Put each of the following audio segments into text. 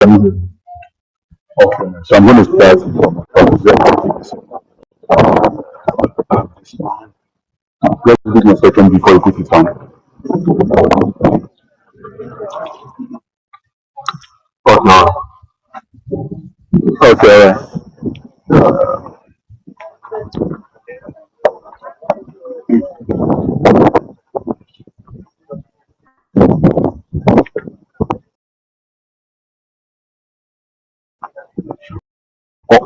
Okay, so I'm going to start from this one. Just give me a second before you put it on. Okay. Okay.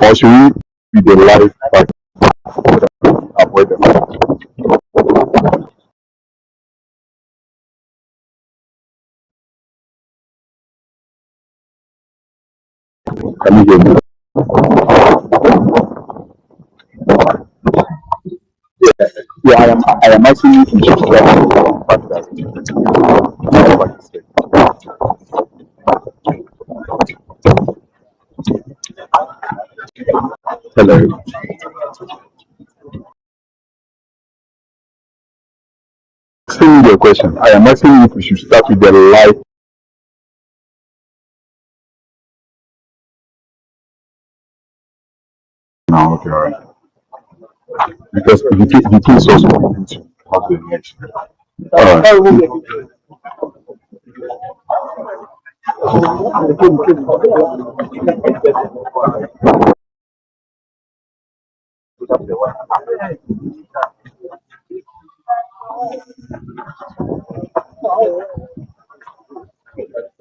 Or should we be the live part avoid the Can you hear me? Yeah, I am actually in the part that hello. Asking your question. I am asking if we should start with the live now. Okay, all right. Because the key is also going to have the next. All right.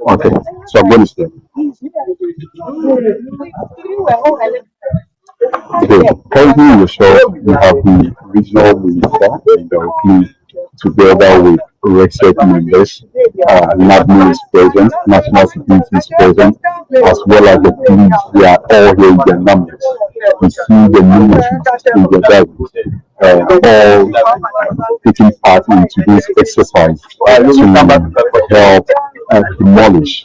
Okay. So I'm going to start. So currently in the show, we have the regional minister and the Ocloo together with RECSEC members, NABMI is present, National Security is present, as well as the police. They are all here in their numbers. We see the military in their guidance, all taking part into this exercise to help demolish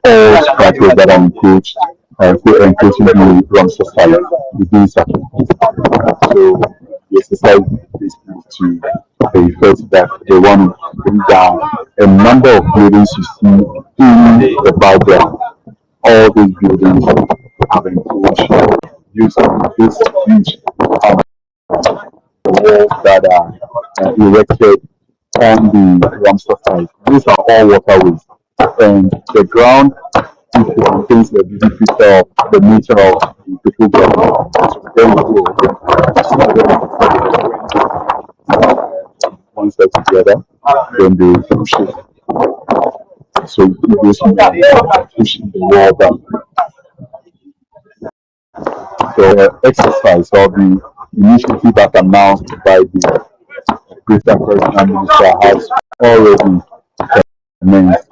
all structures that are encroached encroaching the Ramsar site within Sakumono. So the exercise is to the effect that they want to bring down a number of buildings you see in the background. All these buildings have encroached using this huge walls that are erected on the Ramsar site. These are all waterways, and the ground if it contains the beauty feature of the nature of the program. So then once they're together, then they push it. So it goes in pushing the wall down. So exercise or the initiative that announced by the Great Accra Minister has already commenced.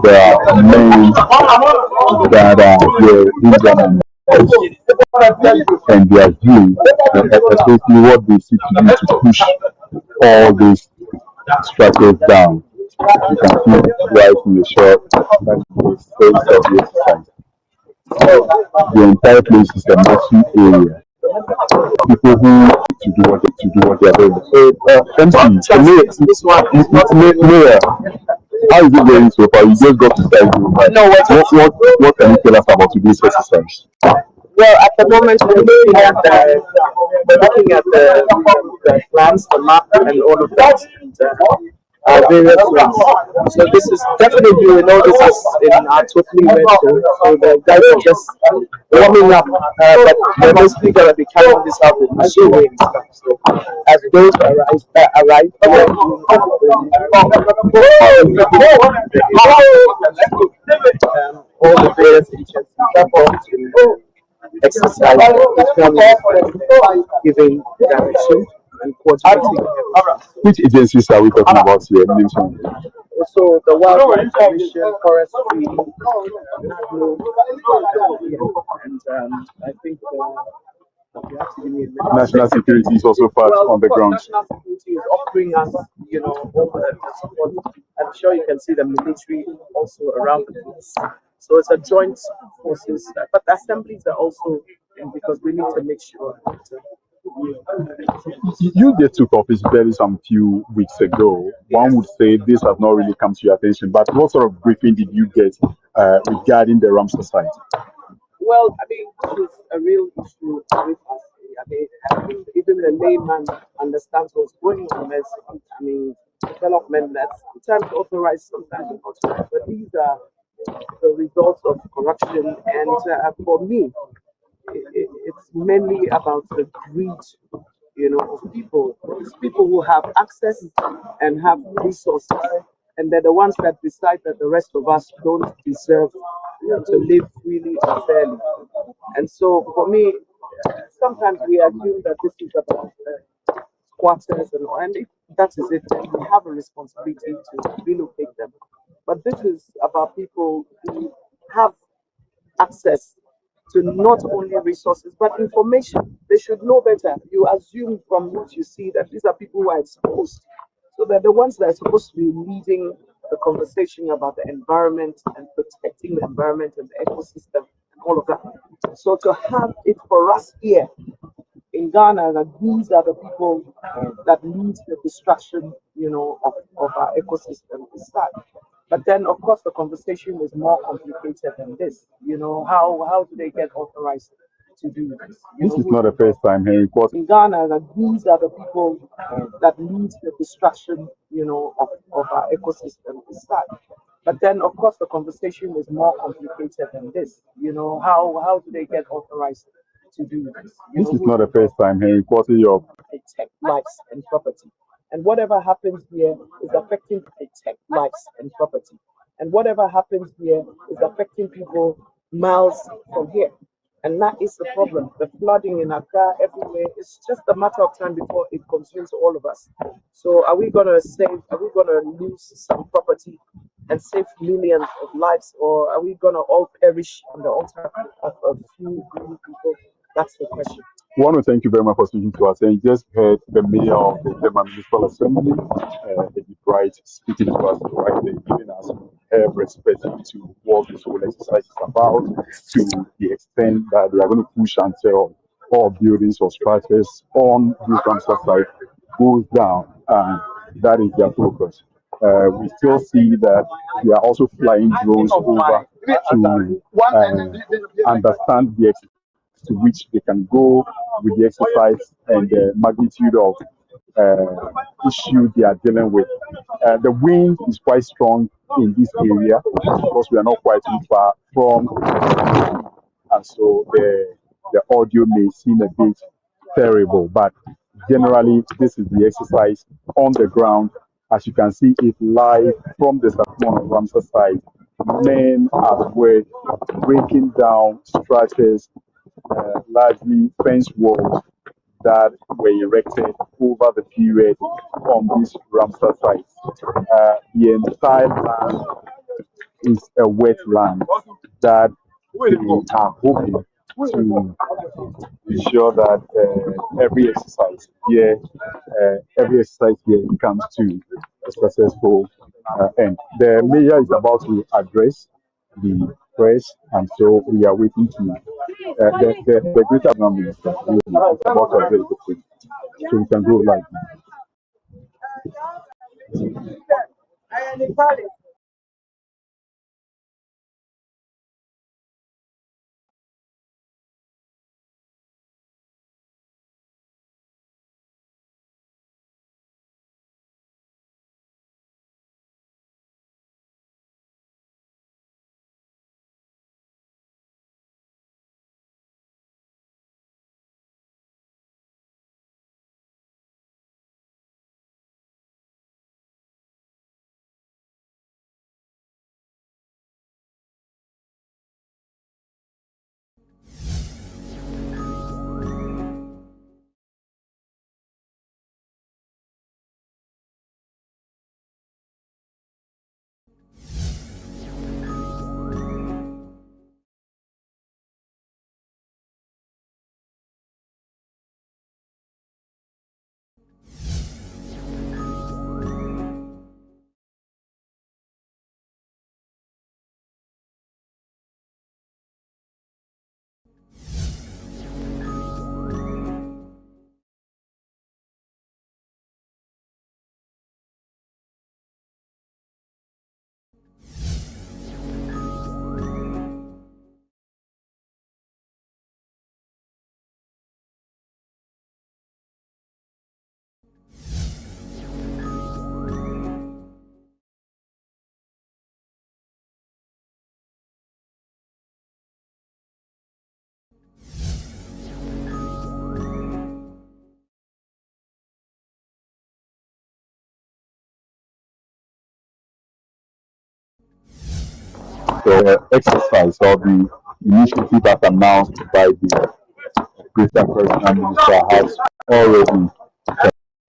There are many that are here in Ghana and they are due, especially what they seek to do to push all these structures down. You can see right in the shot that the space of the exercise. The entire place is a massive area. People who to do what they are doing. So, MC, so Mayor, how is it going so far? You just got to start doing that. No, what can you tell us about today's exercise? Well, at the moment, we're looking at the plans, the map, and all of that, and various plans. So this is definitely, we know this is in our totally red zone. So the guys are just warming up, but they're basically going to be carrying this out with machinery and stuff. So as those arrive, all the various agencies exercise giving direction and coordinating. Which agencies are we talking about here? Mention. So the Wildlife Commission, Forestry, Ocloo, and I think you have to give me a minute. National Security is also part on the ground. National Security is offering us, all the support. I'm sure you can see the military also around the place. So it's a joint forces, but the assemblies are also because we need to make sure that you just took office barely some few weeks ago. One would say this has not really come to your attention, but what sort of briefing did you get regarding the Ramsar site? Well, I mean, this is a real issue with us. I think even the layman understands what's going on. There's, I mean, development that's sometimes authorized, sometimes unauthorized. But these are the results of corruption. And for me, it's mainly about the greed, of people. It's people who have access and have resources, and they're the ones that decide that the rest of us don't deserve to live freely and fairly. And so, for me, sometimes we assume that this is about squatters and if that is it, then we have a responsibility to relocate them. But this is about people who have access to not only resources but information. They should know better. You assume from what you see that these are people who are exposed. So they're the ones that are supposed to be leading the conversation about the environment and protecting the environment and the ecosystem and all of that. So to have it for us here in Ghana that these are the people that lead the destruction, of our ecosystem is sad. But then, of course, the conversation is more complicated than this. How do they get authorized to do this? This is not the first time Henry Quarter. In Ghana that these are the people that lead the destruction, of our ecosystem is sad. But then, of course, the conversation is more complicated than this. How do they get authorized to do this? This is not the first time Henry Quarter. Your Protect lives and property. And whatever happens here is affecting protect lives and property. And whatever happens here is affecting people miles from here. And that is the problem. The flooding in Accra everywhere, it's just a matter of time before it consumes all of us. So are we gonna lose some property and save millions of lives, or are we gonna all perish on the altar of a few greedy people? That's the question. I want to thank you very much for speaking to us. And you just heard the mayor of the Tema Municipal Assembly, David Bright, speaking to us right there, giving us her perspective to what this whole exercise is about, to the extent that they are going to push until all buildings or structures on this Ramsar site goes down. And that is their focus. We still see that they are also flying drones over to understand the extent to which they can go with the exercise and the magnitude of issue they are dealing with. The wind is quite strong in this area because we are not quite too far from, and so the audio may seem a bit terrible, but generally this is the exercise on the ground. As you can see it live from the Sakumono Ramsar side. Men are work breaking down structures, largely fence walls that were erected over the period on this Ramsar site. The entire land is a wetland that they are hoping to ensure that every exercise here comes to a successful end. The mayor is about to address the press, and so we are waiting to the greater minister is about to address the press, so we can go live. exercise or the initiative as announced by the Greater Accra Minister has already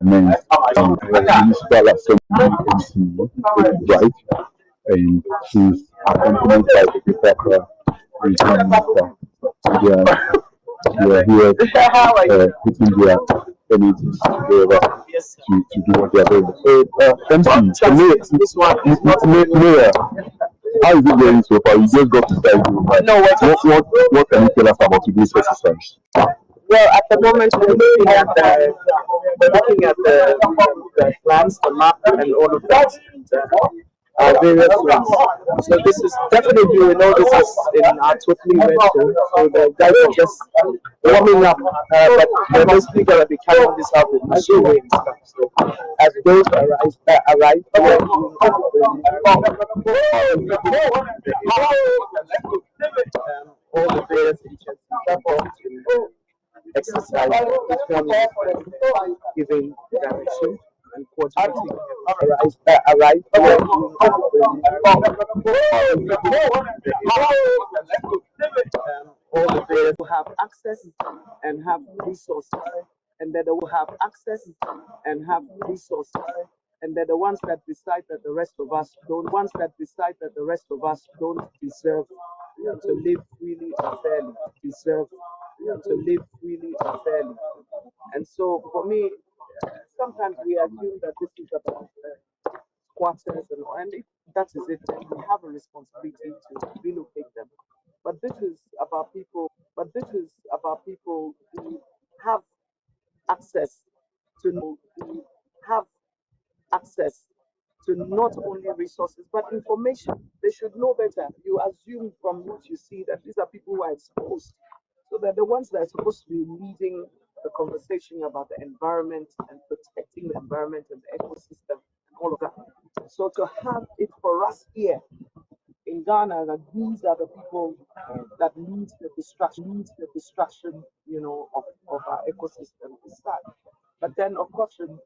commenced. The Municipal Assembly MC, right? And she's accompanied by the Greater Accra Regional Minister. They are here putting their energies together to do what they are doing. So, MC, Mayor, how is it going so far? You just got to start doing that. No, what can you tell us about today's exercise? well, at the moment we're looking at the plans, the map, and all of that, various plans. So this is definitely, this is in our totally red zone. So the guys are just warming up, but they're basically going to be carrying this out with machinery and stuff. So as those arrive, all the various agencies exercise, each one is giving direction and coordinating arrive all the various will have access and have resources, and that they will have access and have resources, and they're the ones that decide that the rest of us don't deserve to live freely and fairly, and so for me, sometimes we assume that this is about squatters and if that is it, then we have a responsibility to relocate them. But this is about people who have access who have access to not only resources but information. They should know better. You assume from what you see that these are people who are exposed. So they're the ones that are supposed to be leading the conversation about the environment and protecting the environment and the ecosystem and all of that. So to have it for us here in Ghana that these are the people that lead the destruction, of our ecosystem is sad. But then of course, of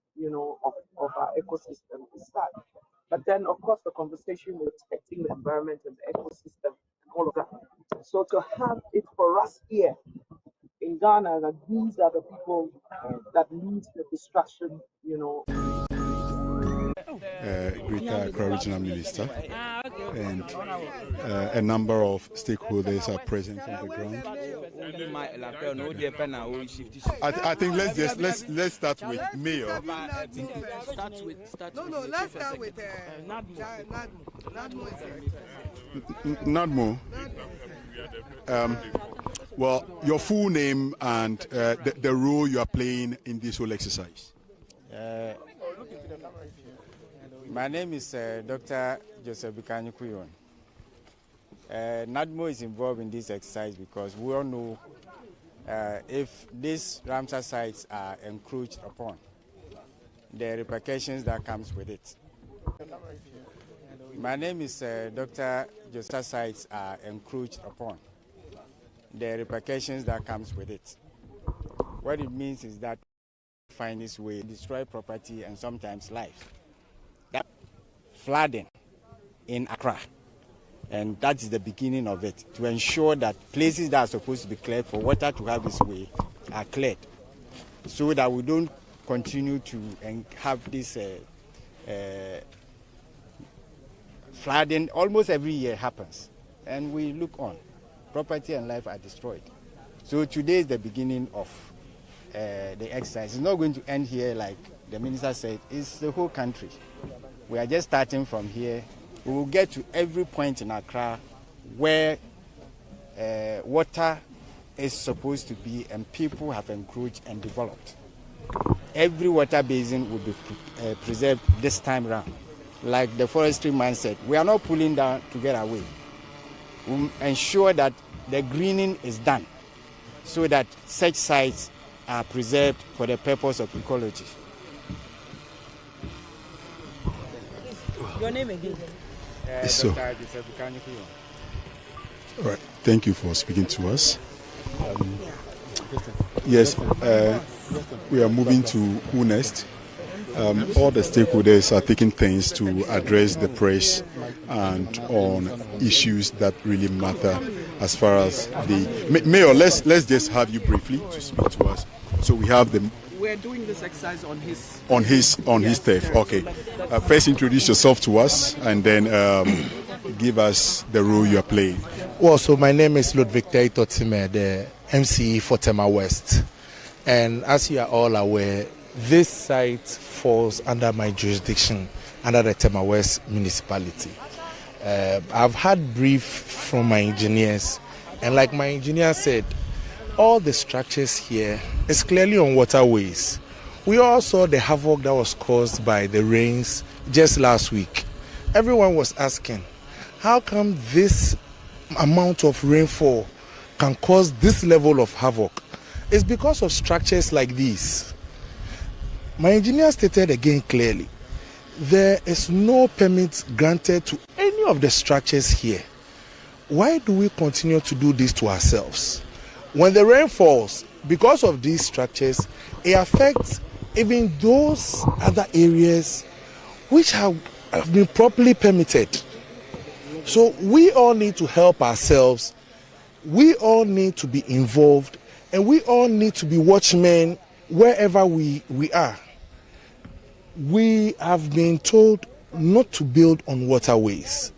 our ecosystem is sad. But then of course the conversation with protecting the environment and the ecosystem and all of that. So to have it for us here in Ghana that these are the people that lead the destruction, Greater Accra Regional Minister, and a number of stakeholders are present on the ground. I think let's start with Mayor. Let's start with Nadmo. Well, your full name and the role you are playing in this whole exercise. My name is Dr. Joseph Bikanyukuyon. NADMO is involved in this exercise because we all know if these Ramsar sites are encroached upon, the repercussions that comes with it. My name is Dr. Joseph. Sites are encroached upon, the repercussions that comes with it. What it means is that find its way, destroy property and sometimes life. That flooding in Accra, and that is the beginning of it, to ensure that places that are supposed to be cleared for water to have its way are cleared, so that we don't continue to have this flooding. Almost every year happens, and we look on. Property and life are destroyed. So today is the beginning of the exercise. It's not going to end here like the minister said. It's the whole country. We are just starting from here. We will get to every point in Accra where water is supposed to be and people have encroached and developed. Every water basin will be preserved this time around. Like the forestry man said, we are not pulling down to get away. We ensure that the greening is done so that such sites are preserved for the purpose of ecology. Your name again? So, all right. Thank you for speaking to us. Yes, we are moving to who next. All the stakeholders are taking things to address the press and on issues that really matter as far as the Mayor. Let's just have you briefly to speak to us. So we have the. We're doing this exercise on his turf. Okay. First, introduce yourself to us, and then give us the role you are playing. Well, so my name is Ludwig Tema, the MCE for Tema West, and as you are all aware, this site falls under my jurisdiction, under the Tema West municipality. I've had brief from my engineers, and like my engineer said, all the structures here is clearly on waterways. We all saw the havoc that was caused by the rains just last week. Everyone was asking, how come this amount of rainfall can cause this level of havoc? It's because of structures like these. My engineer stated again clearly, there is no permit granted to any of the structures here. Why do we continue to do this to ourselves? When the rain falls, because of these structures, it affects even those other areas which have been properly permitted. So we all need to help ourselves. We all need to be involved, and we all need to be watchmen wherever we are. We have been told not to build on waterways.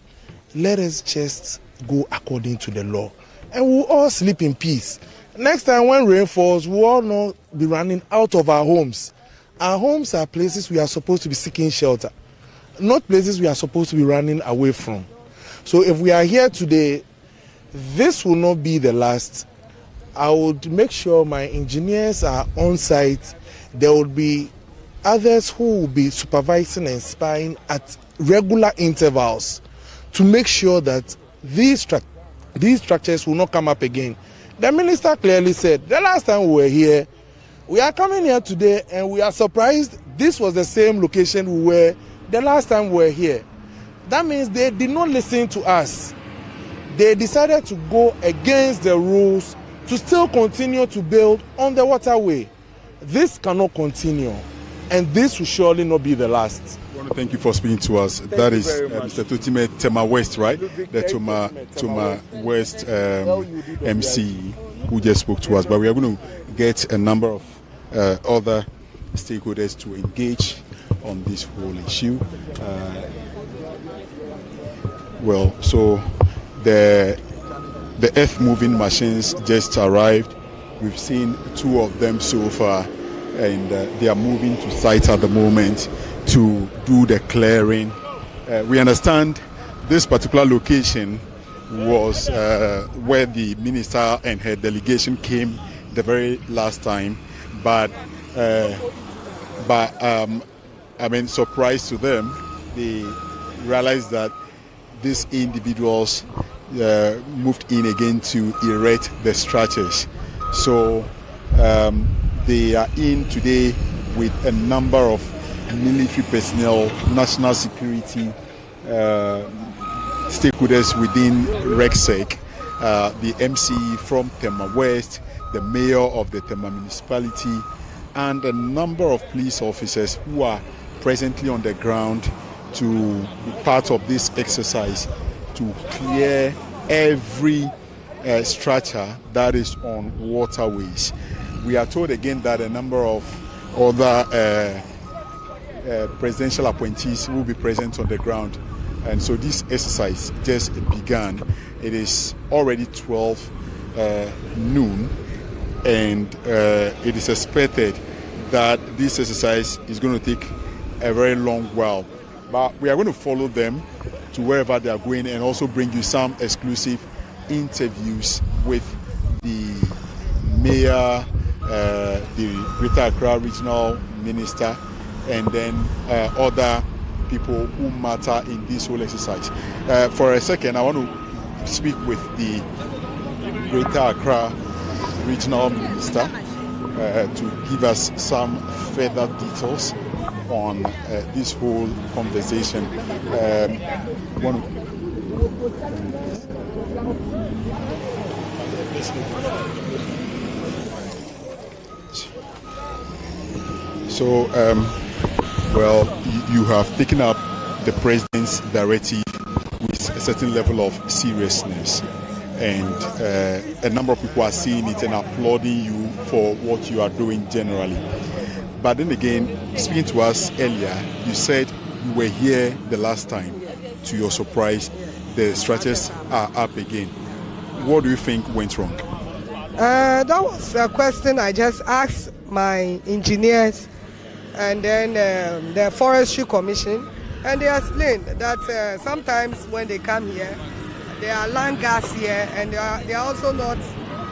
Let us just go according to the law, and we'll all sleep in peace. Next time when rain falls, we'll all not be running out of our homes. Our homes are places we are supposed to be seeking shelter, not places we are supposed to be running away from. So if we are here today, this will not be the last. I would make sure my engineers are on site. There will be others who will be supervising and spying at regular intervals to make sure that these structures will not come up again. The minister clearly said, the last time we were here, we are coming here today and we are surprised this was the same location we were the last time we were here. That means they did not listen to us. They decided to go against the rules to still continue to build on the waterway. This cannot continue, and this will surely not be the last. I want to thank you for speaking to us. That is Mr. Totime Tema West, right? The Tema West MC who just spoke to us. But we are going to get a number of other stakeholders to engage on this whole issue. So the earth-moving machines just arrived. We've seen 2 of them so far, and they are moving to site at the moment to do the clearing. We understand this particular location was where the minister and her delegation came the very last time, but surprise to them, they realized that these individuals moved in again to erect the structures. So they are in today with a number of military personnel, national security stakeholders within RECSEC, the MC from Tema West, the mayor of the Tema municipality, and a number of police officers who are presently on the ground to be part of this exercise to clear every structure that is on waterways. We are told again that a number of other presidential appointees will be present on the ground, and so this exercise just began. It is already 12 noon, and it is expected that this exercise is going to take a very long while, but we are going to follow them to wherever they are going and also bring you some exclusive interviews with the mayor, the Greater Accra Regional Minister, and then other people who matter in this whole exercise. For a second, I want to speak with the Greater Accra Regional Minister to give us some further details on this whole conversation. So, you have taken up the president's directive, a certain level of seriousness, and a number of people are seeing it and applauding you for what you are doing generally. But then again, speaking to us earlier, you said you were here the last time. To your surprise, the structures are up again. What do you think went wrong? That was a question I just asked my engineers and then the Forestry Commission, and they explained that sometimes when they come here, there are land gas here, and they are also not,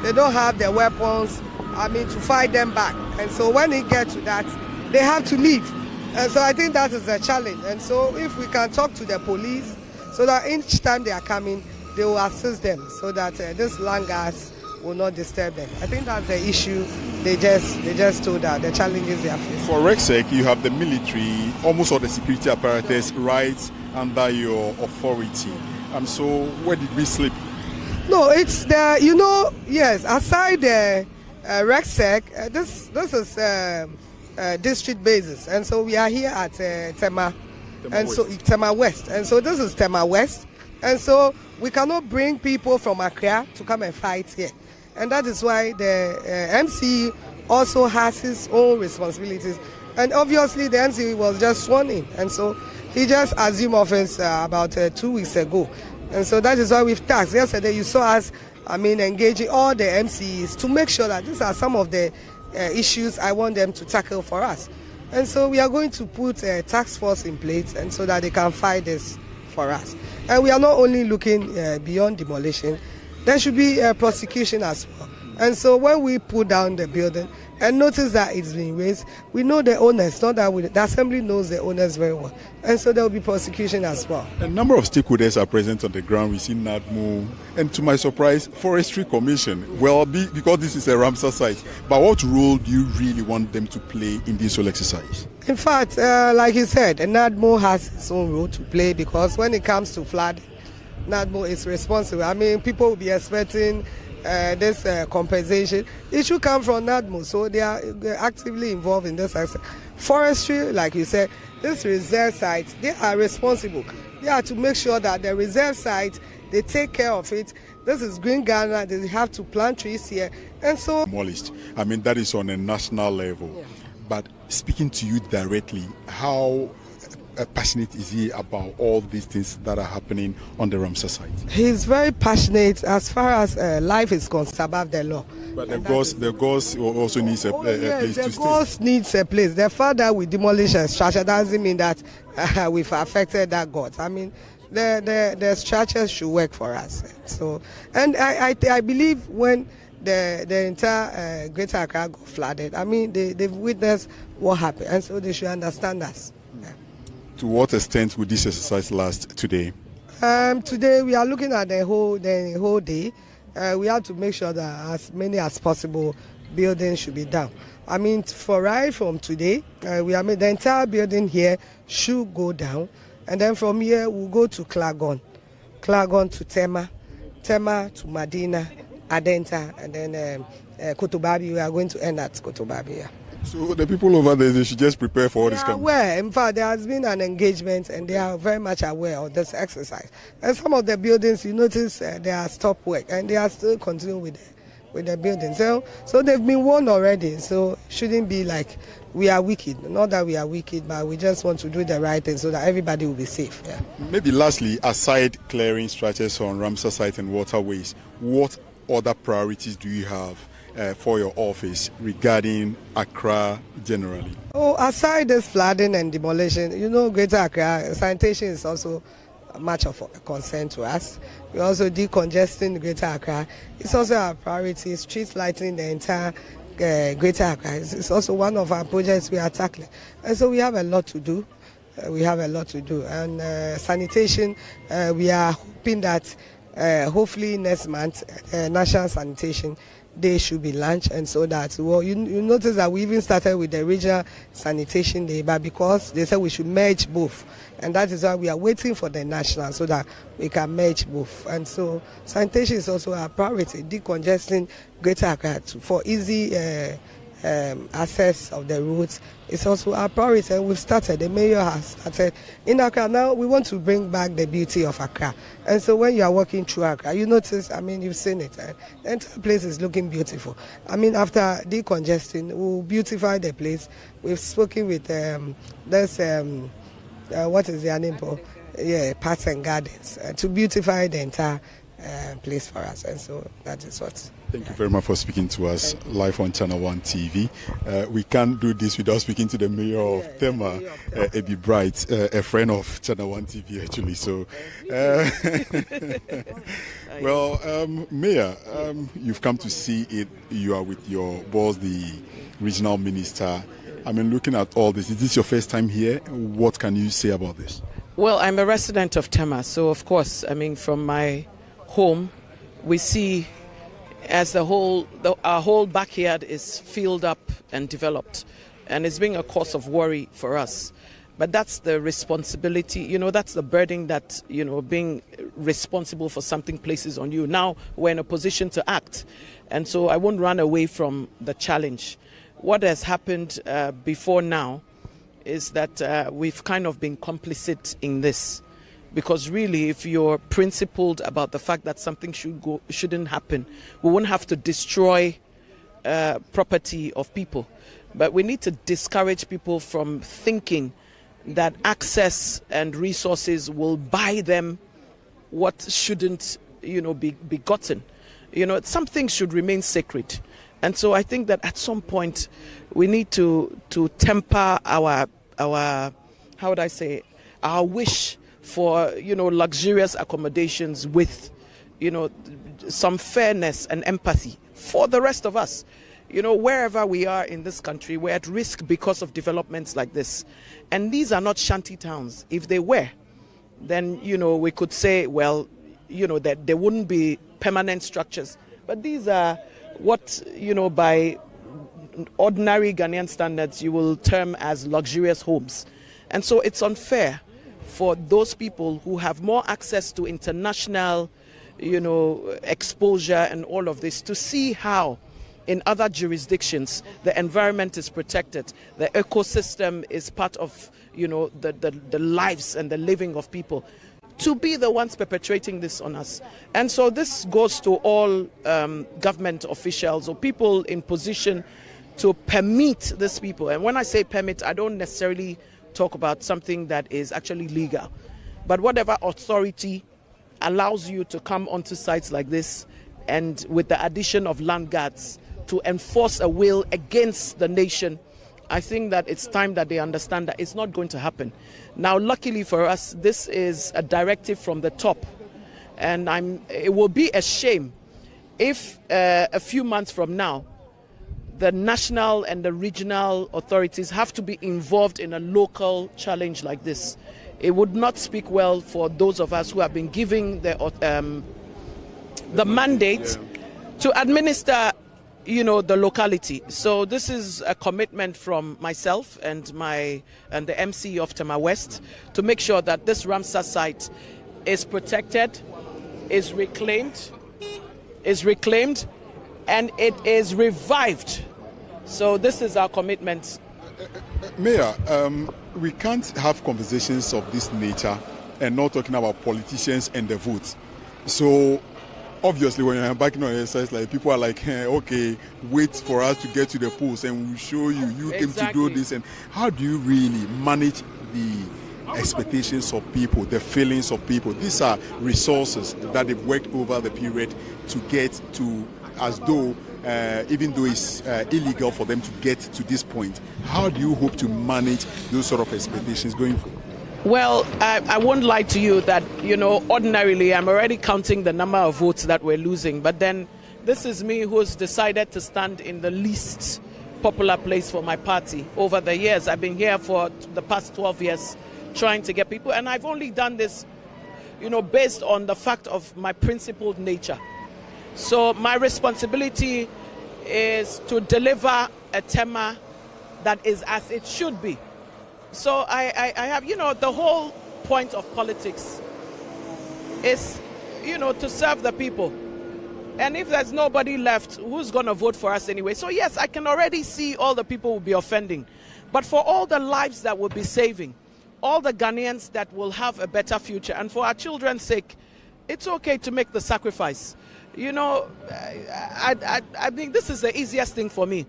they don't have their weapons, to fight them back. And so when it gets to that, they have to leave. And so I think that is a challenge. And so if we can talk to the police, so that each time they are coming, they will assist them, so that this land gas will not disturb them. I think that's the issue. They just told us the challenges they are facing. For RECSEC, you have the military, almost all the security apparatus right under your authority. So where did we slip? No, it's the, yes, aside the RECSEC, this is district basis. And so we are here at Tema and West. So Tema West. And so this is Tema West. And so we cannot bring people from Accra to come and fight here. And that is why the MC also has his own responsibilities. And obviously the MC was just sworn in. And so he just assumed office about 2 weeks ago. And so that is why we've tasked. Yesterday you saw us, engaging all the MCs to make sure that these are some of the issues I want them to tackle for us. And so we are going to put a task force in place, and so that they can fight this for us. And we are not only looking beyond demolition, there should be a prosecution as well. And so when we pull down the building and notice that it's being raised, we know the owners, not that the assembly knows the owners very well. And so there will be prosecution as well. A number of stakeholders are present on the ground. We see NADMO, and to my surprise, Forestry Commission. Well, because this is a Ramsar site, but what role do you really want them to play in this whole exercise? In fact, like you said, NADMO has its own role to play, because when it comes to flood, NADMO is responsible. People will be expecting this compensation. It should come from NADMO, so they're actively involved in this exercise. Forestry, like you said, this reserve site, they are responsible. They are to make sure that the reserve site, they take care of it. This is Green Ghana, they have to plant trees here, and so... Demolished. That is on a national level. Yeah. But speaking to you directly, how passionate is he about all these things that are happening on the Ramsar site? He's very passionate as far as life is concerned above the law. But the ghost also needs a place to stay. The ghost needs a place. The father with demolition structure doesn't mean that we've affected that God. The structures should work for us. So, and I believe when the entire Greater Accra got flooded, they've witnessed what happened, and so they should understand us. Yeah. To what extent would this exercise last today? Today we are looking at the whole day. We have to make sure that as many as possible buildings should be down. For right from today, the entire building here should go down, and then from here we'll go to Klagon to Tema to Medina, Adenta, and then Kotobabi. We are going to end at Kotobabi. Yeah. So the people over there, they should just prepare for all this coming. Aware. In fact, there has been an engagement, and they are very much aware of this exercise. And some of the buildings, you notice, they are stopped work, and they are still continuing with the buildings. So they've been warned already. So it shouldn't be like we are wicked. Not that we are wicked, but we just want to do the right thing so that everybody will be safe. Yeah. Maybe lastly, aside clearing structures on Ramsar site and waterways, what other priorities do you have for your office regarding Accra generally? Aside this flooding and demolition, Greater Accra, sanitation is also much of a concern to us. We also decongesting Greater Accra. It's also our priority. Street lighting the entire Greater Accra. It's also one of our projects we are tackling. And so we have a lot to do. And sanitation, we are hoping that hopefully next month, National Sanitation Day should be launched, and so that you notice that we even started with the regional sanitation day, but because they said we should merge both, and that is why we are waiting for the national so that we can merge both. And so sanitation is also our priority, decongesting Greater Accra for easy access of the roads is also our priority, and we've started. The mayor has started in Accra. Now we want to bring back the beauty of Accra, and so when you are walking through Accra, you notice, I mean, you've seen it, the entire place is looking beautiful. I mean, after decongesting, we'll beautify the place. We've spoken with what is their name? Parks and Gardens to beautify the entire place for us, and so that is what. Thank you very much for speaking to us live on Channel 1 TV. We can't do this without speaking to the mayor of Tema, Ebi Bright, a friend of Channel 1 TV actually. So, Mayor, you've come to see it. You are with your boss, the regional minister. I mean, looking at all this, is this your first time here? What can you say about this? Well, I'm a resident of Tema, so of course, I mean, from my home, we see as our whole backyard is filled up and developed, and it's being a cause of worry for us. But that's the responsibility, that's the burden that, being responsible for something places on you. Now we're in a position to act, and so I won't run away from the challenge. What has happened before now is that we've kind of been complicit in this. Because really, if you're principled about the fact that something shouldn't happen, we won't have to destroy property of people. But we need to discourage people from thinking that access and resources will buy them what shouldn't, be gotten. Some things should remain sacred. And so I think that at some point we need to temper our how would I say, our wish for luxurious accommodations with some fairness and empathy for the rest of us. Wherever we are in this country, we're at risk because of developments like this, and these are not shanty towns. If they were, then we could say, well, that there wouldn't be permanent structures, but these are what by ordinary Ghanaian standards you will term as luxurious homes. And so it's unfair for those people who have more access to international, exposure and all of this, to see how in other jurisdictions the environment is protected, the ecosystem is part of, the lives and the living of people, to be the ones perpetrating this on us. And so this goes to all government officials or people in position to permit these people. And when I say permit, I don't necessarily talk about something that is actually legal, but whatever authority allows you to come onto sites like this, and with the addition of land guards to enforce a will against the nation, I think that it's time that they understand that it's not going to happen. Now, luckily for us, this is a directive from the top, and it will be a shame if a few months from now the national and the regional authorities have to be involved in a local challenge like this. It would not speak well for those of us who have been given the mandate to administer, the locality. So this is a commitment from myself and the MC of Tema West to make sure that this Ramsar site is protected, is reclaimed, and it is revived. So this is our commitment. Mayor, we can't have conversations of this nature and not talking about politicians and the votes. So obviously when you're embarking on an exercise, like, people are like, okay, wait for us to get to the polls and we'll show you. You came to do this. And how do you really manage the expectations of people, the feelings of people? These are resources that they've worked over the period to get to, as though even though it's illegal for them to get to this point. How do you hope to manage those sort of expectations going forward? Well, I won't lie to you that, ordinarily I'm already counting the number of votes that we're losing. But then this is me who's decided to stand in the least popular place for my party. Over the years, I've been here for the past 12 years trying to get people. And I've only done this, based on the fact of my principled nature. So my responsibility is to deliver a Tema that is as it should be. So I have, the whole point of politics is, to serve the people. And if there's nobody left, who's going to vote for us anyway? So yes, I can already see all the people will be offending. But for all the lives that will be saving, all the Ghanaians that will have a better future, and for our children's sake, it's okay to make the sacrifice. You know, I think this is the easiest thing for me.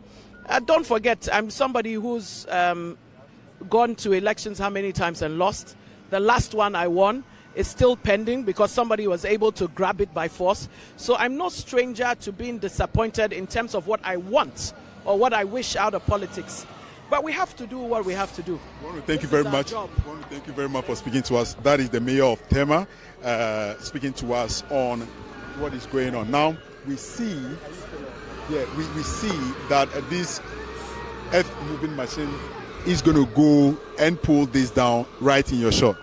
Don't forget, I'm somebody who's gone to elections how many times and lost. The last one I won is still pending because somebody was able to grab it by force. So I'm no stranger to being disappointed in terms of what I want or what I wish out of politics. But we have to do what we have to do. I want to thank you very much. I want to thank you very much for speaking to us. That is the mayor of Tema speaking to us on what is going on. Now we see, we see that this earth moving machine is going to go and pull this down right in your shop.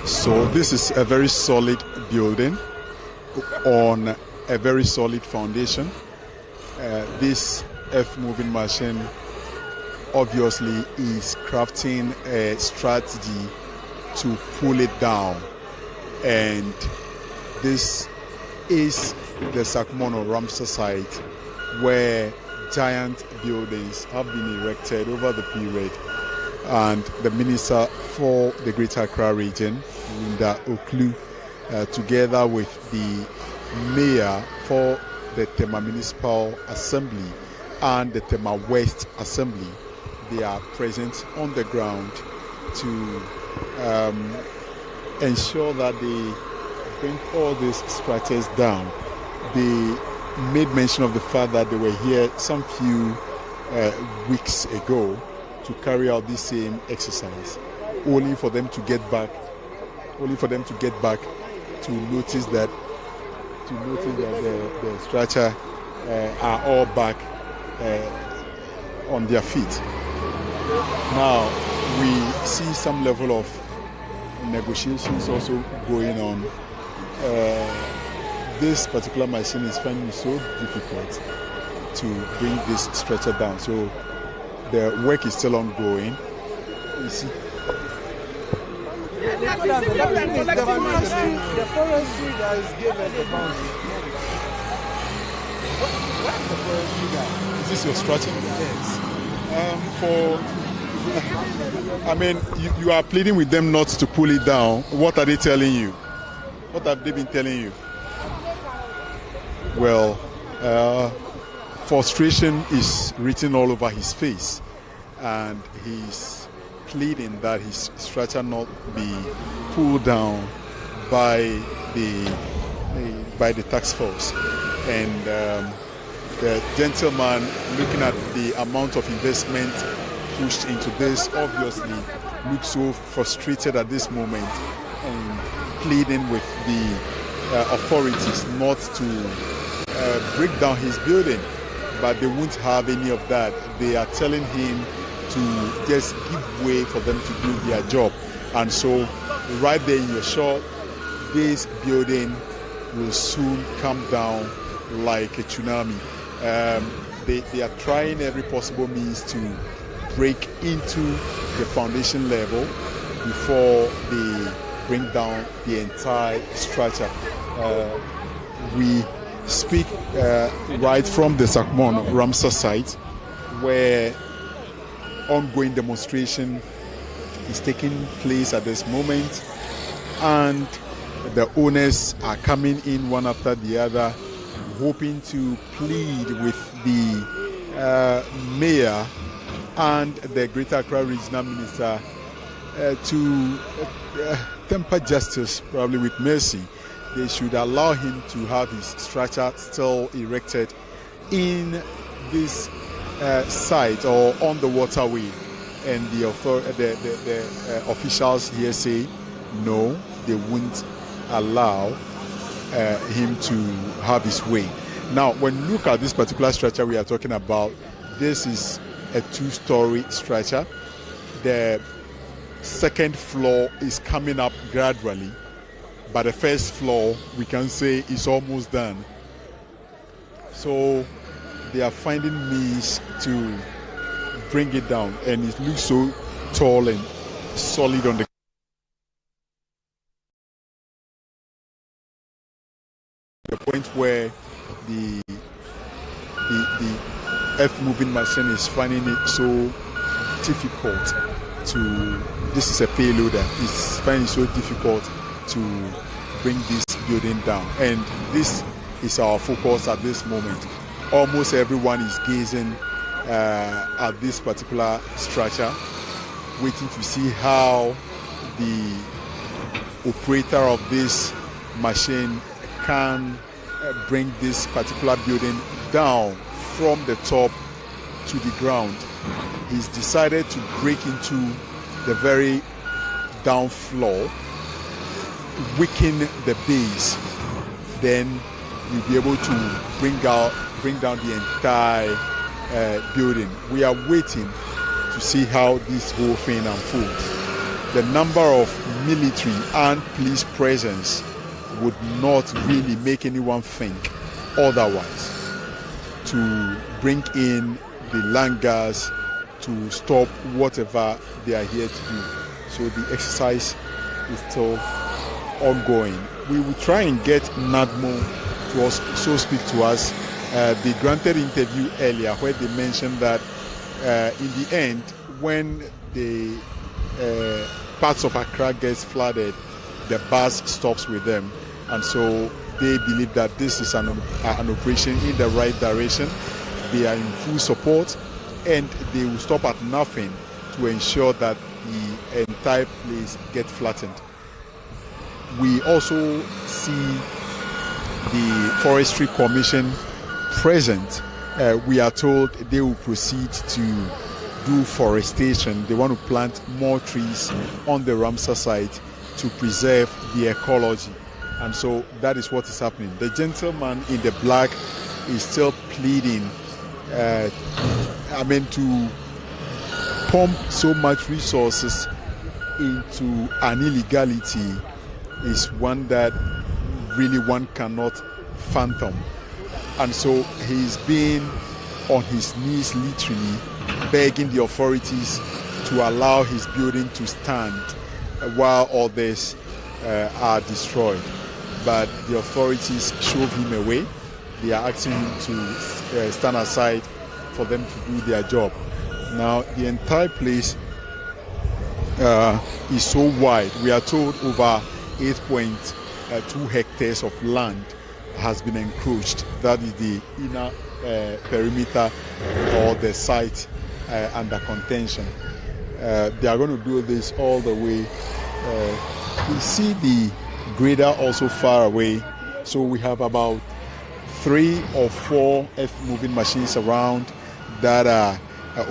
So this is a very solid building on a very solid foundation. This earth moving machine obviously is crafting a strategy to pull it down, and this is the Sakumono Ramsar site where giant buildings have been erected over the period, and the Minister for the Greater Accra region, Ocloo, together with the Mayor for the Tema Municipal Assembly and the Tema West Assembly, they are present on the ground to ensure that they bring all these structures down. They made mention of the fact that they were here some few weeks ago to carry out this same exercise, only for them to get back to notice that the structure are all back on their feet. Now we see some level of negotiations also going on. This particular machine is finding it so difficult to bring this structure down, so the work is still ongoing. You see. The forestry guys gave us the boundary. What's the forestry guy? Is this your structure? Yes. I mean, you are pleading with them not to pull it down. What are they telling you? What have they been telling you? Well, frustration is written all over his face, and he's pleading that his structure not be pulled down by the task force. And the gentleman, looking at the amount of investment pushed into this, obviously looks so frustrated at this moment and pleading with the authorities not to break down his building. But they won't have any of that. They are telling him to just give way for them to do their job. And so right there in your shop, this building will soon come down like a tsunami. They are trying every possible means to break into the foundation level before they bring down the entire structure. We speak right from the Sakumo Ramsar site, where ongoing demonstration is taking place at this moment, and the owners are coming in one after the other, hoping to plead with the mayor and the Greater Accra Regional Minister to temper justice, probably with mercy. They should allow him to have his structure still erected in this site or on the waterway. And the officials here say no, they won't allow him to have his way. Now, when you look at this particular structure we are talking about, this is a two-story structure. The second floor is coming up gradually, but the first floor, we can say, is almost done. So they are finding means to bring it down, and it looks so tall and solid on the point where the earth moving machine is finding it so difficult to, this is a payloader, it's finding it so difficult to bring this building down. And this is our focus at this moment. Almost everyone is gazing at this particular structure, waiting to see how the operator of this machine can bring this particular building down from the top to the ground. He's decided to break into the very down floor, weaken the base, then you'll be able to bring down the entire building. We are waiting to see how this whole thing unfolds. The number of military and police presence would not really make anyone think otherwise to bring in the langars to stop whatever they are here to do. So the exercise is still ongoing. We will try and get NADMO to also speak to us. They granted interview earlier where they mentioned that in the end, when the parts of Accra gets flooded, the bus stops with them, and so they believe that this is an operation in the right direction. They are in full support, and they will stop at nothing to ensure that the entire place gets flattened. We also see the Forestry Commission present. We are told they will proceed to do forestation. They want to plant more trees on the Ramsar site to preserve the ecology. And so that is what is happening. The gentleman in the black is still pleading to pump so much resources into an illegality is one that really one cannot fathom. And so he's been on his knees literally begging the authorities to allow his building to stand while others are destroyed. But the authorities shove him away. They are asking him to stand aside for them to do their job. Now the entire place is so wide. We are told over 8.2 hectares of land has been encroached. That is the inner perimeter or the site under contention. They are going to do this all the way. We see the grader also far away, so we have about 3 or 4 earth-moving machines around that are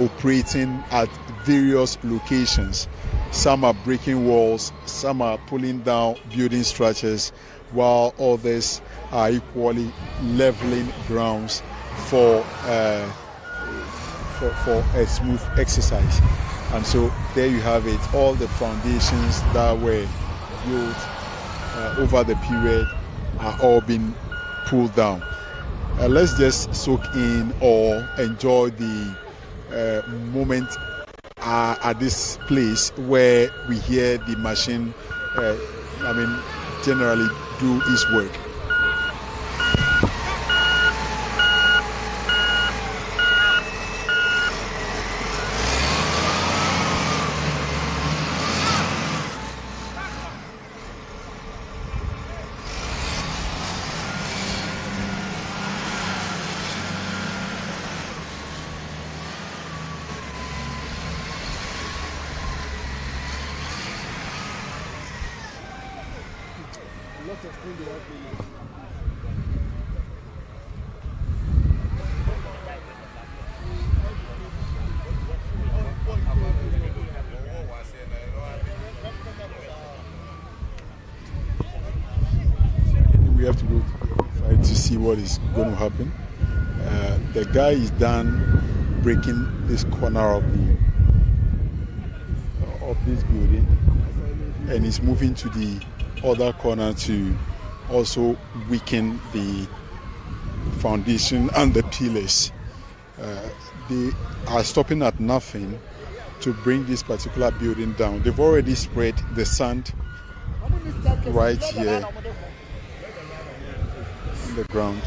operating at various locations. Some are breaking walls, some are pulling down building structures, while others are equally leveling grounds for a smooth exercise. And so there you have it. All the foundations that were built over the period are all being pulled down. Let's just soak in or enjoy the moment at this place where we hear the machine generally do its work. We have to go inside to see what is going to happen. The guy is done breaking this corner of this building, and he's moving to the other corner to also weaken the foundation and the pillars. They are stopping at nothing to bring this particular building down. They've already spread the sand right here on the ground.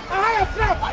I have a trap.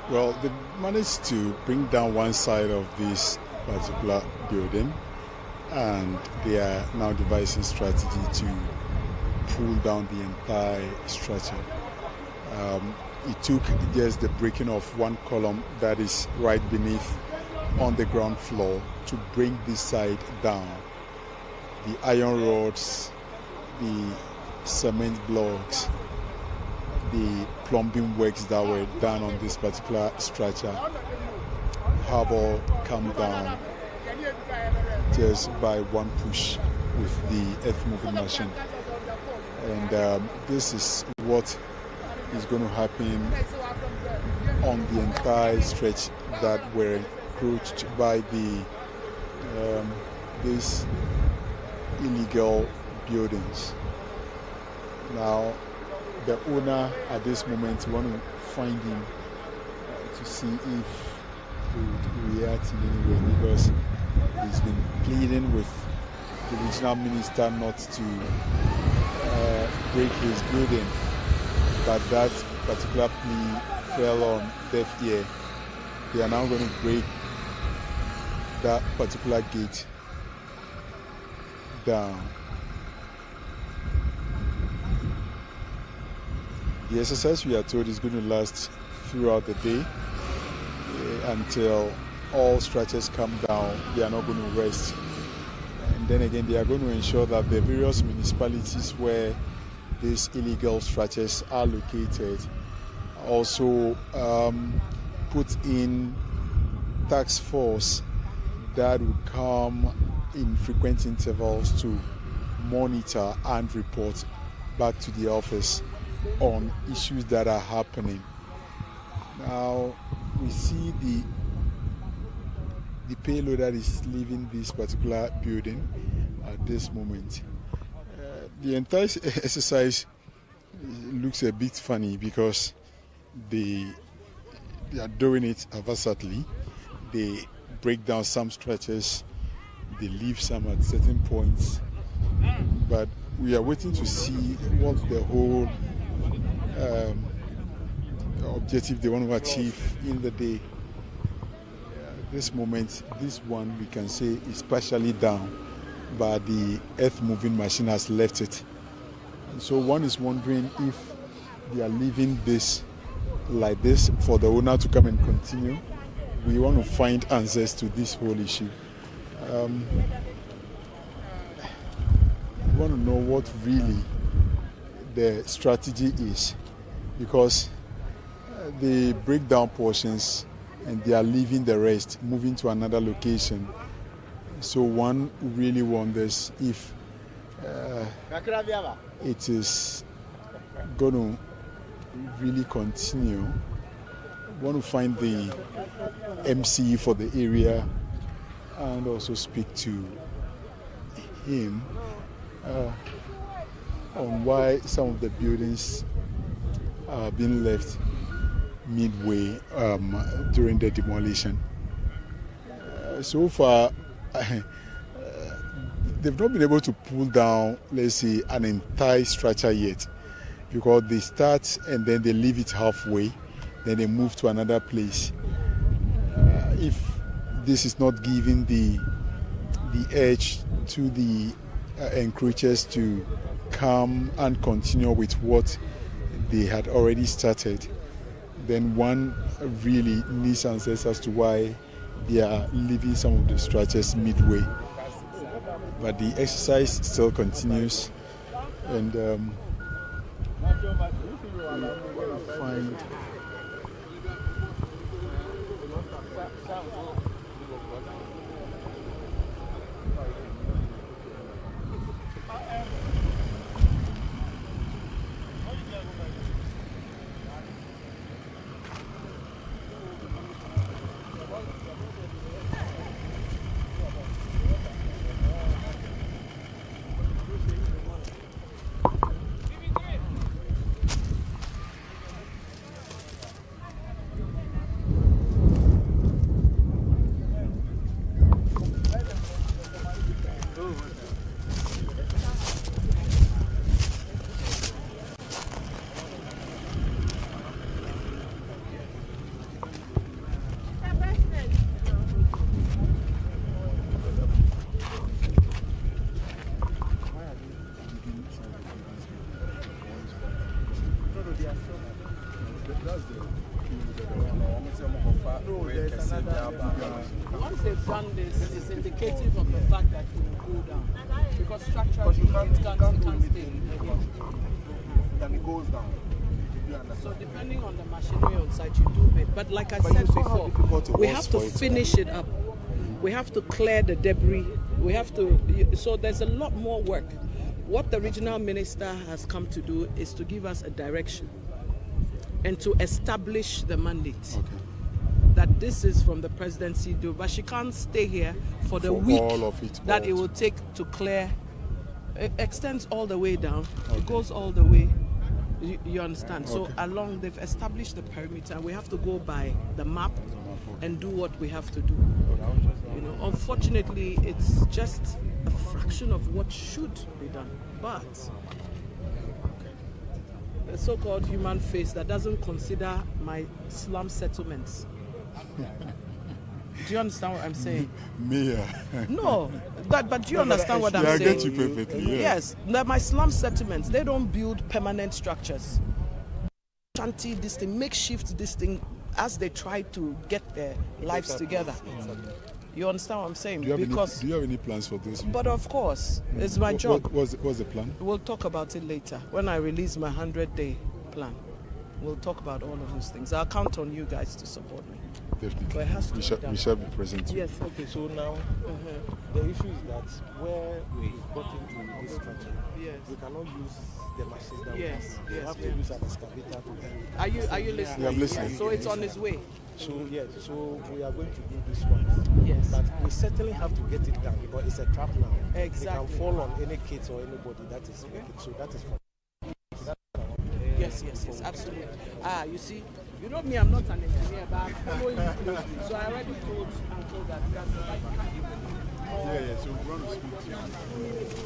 Well, they managed to bring down one side of this particular building, and they are now devising strategy to pull down the entire structure. It took just the breaking of one column that is right beneath on the ground floor to bring this side down. The iron rods, the cement blocks, the plumbing works that were done on this particular structure have all come down just by one push with the earth moving machine. And this is what is going to happen on the entire stretch that were encroached by these illegal buildings. Now, the owner at this moment, we want to find him to see if he would react in any way, because he's been pleading with the regional minister not to break his building, but that particular plea fell on deaf ear. They are now going to break that particular gate down. The exercise, we are told, is going to last throughout the day until all structures come down. They are not going to rest. And then again, they are going to ensure that the various municipalities where these illegal structures are located also put in task force that will come in frequent intervals to monitor and report back to the office on issues that are happening. Now, we see the payload that is leaving this particular building at this moment. The entire exercise looks a bit funny because they are doing it haphazardly. They break down some stretches, they leave some at certain points, but we are waiting to see what the whole objective they want to achieve in the day. This moment, this one we can say is partially down, but the earth moving machine has left it. And so one is wondering if they are leaving this like this for the owner to come and continue. We want to find answers to this whole issue. We want to know what really the strategy is, because they break down portions and they are leaving the rest, moving to another location. So one really wonders if it is going to really continue. Want to find the MC for the area and also speak to him on why some of the buildings are being left midway during the demolition. So far, they've not been able to pull down, let's say, an entire structure yet, because they start and then they leave it halfway, then they move to another place. If this is not giving the edge to the encroachers to come and continue with what they had already started, then one really needs answers as to why they are leaving some of the structures midway. But the exercise still continues, and we'll find once they've done this, it's indicative of the fact that it will go down. Because structurally, it can't stay. Then it goes down. So depending on the machinery on site, you do it. But like I said before, we have to finish it up. We have to clear the debris. We have to. So there's a lot more work what the regional minister has come to do is to give us a direction and to establish the mandate. Okay. That this is from the presidency, but she can't stay here for the week all of it that it will take to clear. It extends all the way down. Okay. It goes all the way. You understand? Okay. So along, they've established the perimeter, and we have to go by the map and do what we have to do. You know, unfortunately, it's just a fraction of what should be done. But the so-called human face that doesn't consider my slum settlements. Do you understand what I'm saying? Mia. No, but do you understand what I'm saying? I get you perfectly. Yeah. Yes, my slum settlements, they don't build permanent structures. Shanty this thing, makeshift this thing as they try to get their lives together. You understand what I'm saying? Do you have any plans for this? But of course, it's my job. What's the plan? We'll talk about it later when I release my 100-day plan. We'll talk about all of those things. I'll count on you guys to support me. Definitely. We shall be present. Yes. Okay, so now the issue is that where we got into this structure, we cannot use the machines that we have. We have to use an excavator to Are you listening? Yeah, I'm listening. So it's on its way. So yes, so we are going to do this one. Yes. But we certainly have to get it done because it's a trap now. Exactly. It can fall on any kids or anybody that is making. So that is for Yes, absolutely. You see, you know me, I'm not an engineer, but I'm following you closely. So I already told Uncle that that's the right Yeah, so we want to speak to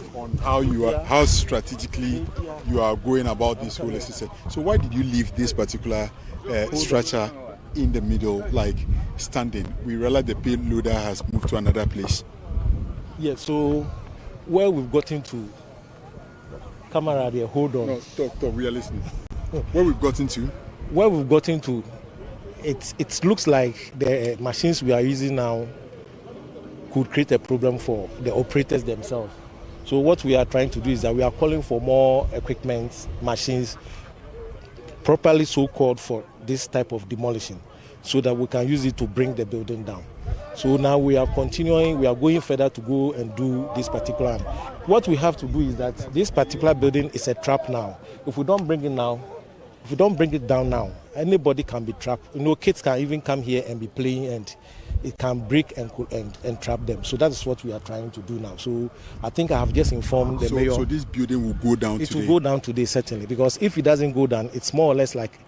you on how strategically you are going about this whole exercise. So why did you leave this particular structure in the middle, like standing? We realize the payloader has moved to another place. Yeah, so where we've gotten to, camera there, hold on. No, talk, we are listening. Where we've gotten to? Where we've gotten to, it looks like the machines we are using now could create a problem for the operators themselves. So what we are trying to do is that we are calling for more equipment, machines, properly so-called for this type of demolition, so that we can use it to bring the building down. So now we are continuing, we are going further to go and do this particular. What we have to do is that this particular building is a trap now. If we don't bring it down now, anybody can be trapped. You know, kids can even come here and be playing and it can break and trap them. So that is what we are trying to do now. So I think I have just informed the mayor. So this building will go down today? It will go down today, certainly, because if it doesn't go down, it's more or less like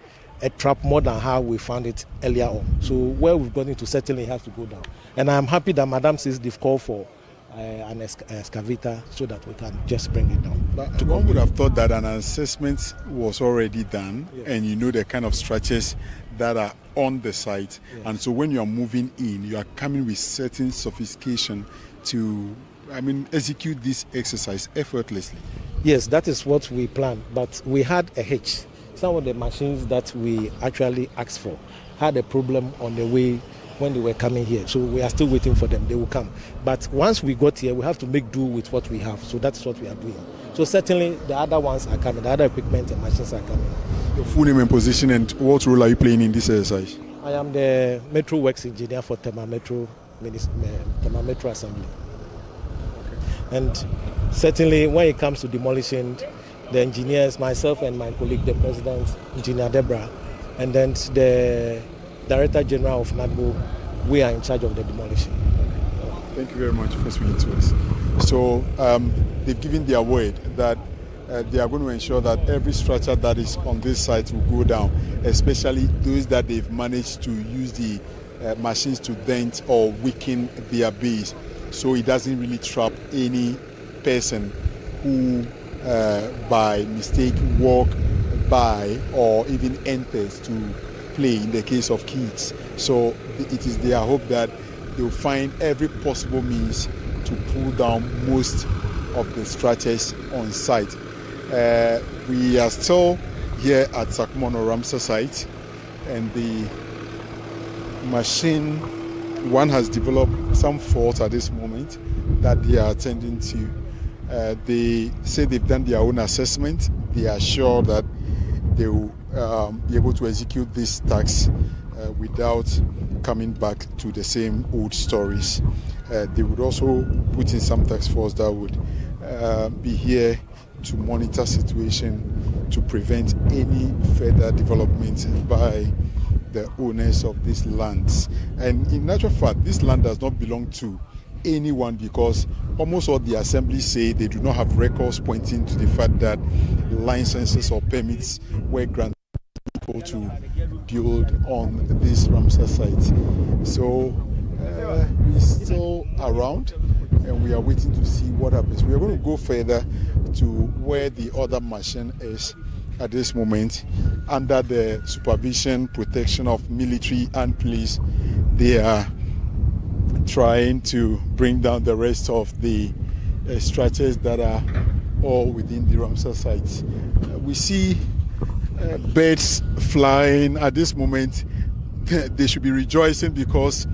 a trap more than how we found it earlier on. So where we've gone into certainly has to go down. And I'm happy that Madam says they've called for an excavator so that we can just bring it down. But one would have thought that an assessment was already done, and you know the kind of structures that are on the site. And so when you are moving in, you are coming with certain sophistication to, execute this exercise effortlessly. Yes, that is what we planned, but we had a hitch. Some of the machines that we actually asked for had a problem on the way when they were coming here. So we are still waiting for them. They will come. But once we got here, we have to make do with what we have. So that's what we are doing. So certainly the other ones are coming. The other equipment and machines are coming. Your full name and position, and what role are you playing in this exercise? I am the Metro Works Engineer for Tema Metro Assembly. Okay. And certainly when it comes to demolition, the engineers, myself and my colleague, the President, Engineer Deborah, and then the Director General of NADMO, we are in charge of the demolition. Thank you very much for speaking to us. So they've given their word that they are going to ensure that every structure that is on this site will go down, especially those that they've managed to use the machines to dent or weaken their base, so it doesn't really trap any person who by mistake walk by or even enters to play in the case of kids. So it is their hope that they'll find every possible means to pull down most of the structures on site. We are still here at Sakumono Ramsar site, and the machine, one has developed some fault at this moment that they are attending to. They say they've done their own assessment. They are sure that they will be able to execute this task without coming back to the same old stories. They would also put in some task force that would be here to monitor situation to prevent any further development by the owners of these lands. And in actual fact, this land does not belong to anyone because almost all the assemblies say they do not have records pointing to the fact that licenses or permits were granted people to build on this Ramsar site. So we're still around and we are waiting to see what happens. We are going to go further to where the other machine is at this moment under the supervision, protection of military and police. They are trying to bring down the rest of the structures that are all within the Ramsar sites. We see birds flying at this moment. They should be rejoicing because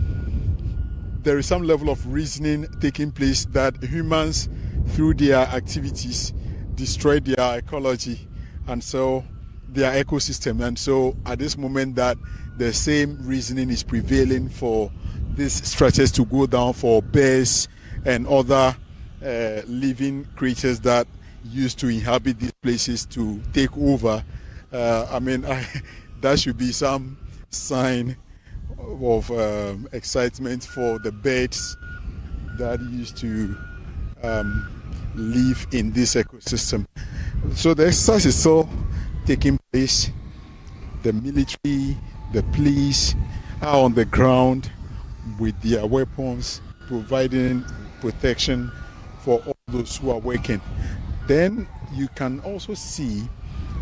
there is some level of reasoning taking place that humans, through their activities, destroy their ecology and so their ecosystem. And so at this moment that the same reasoning is prevailing for these structures to go down for birds and other living creatures that used to inhabit these places to take over. That should be some sign of excitement for the birds that used to live in this ecosystem. So the exercise is still taking place. The military, the police are on the ground with their weapons, providing protection for all those who are working. Then you can also see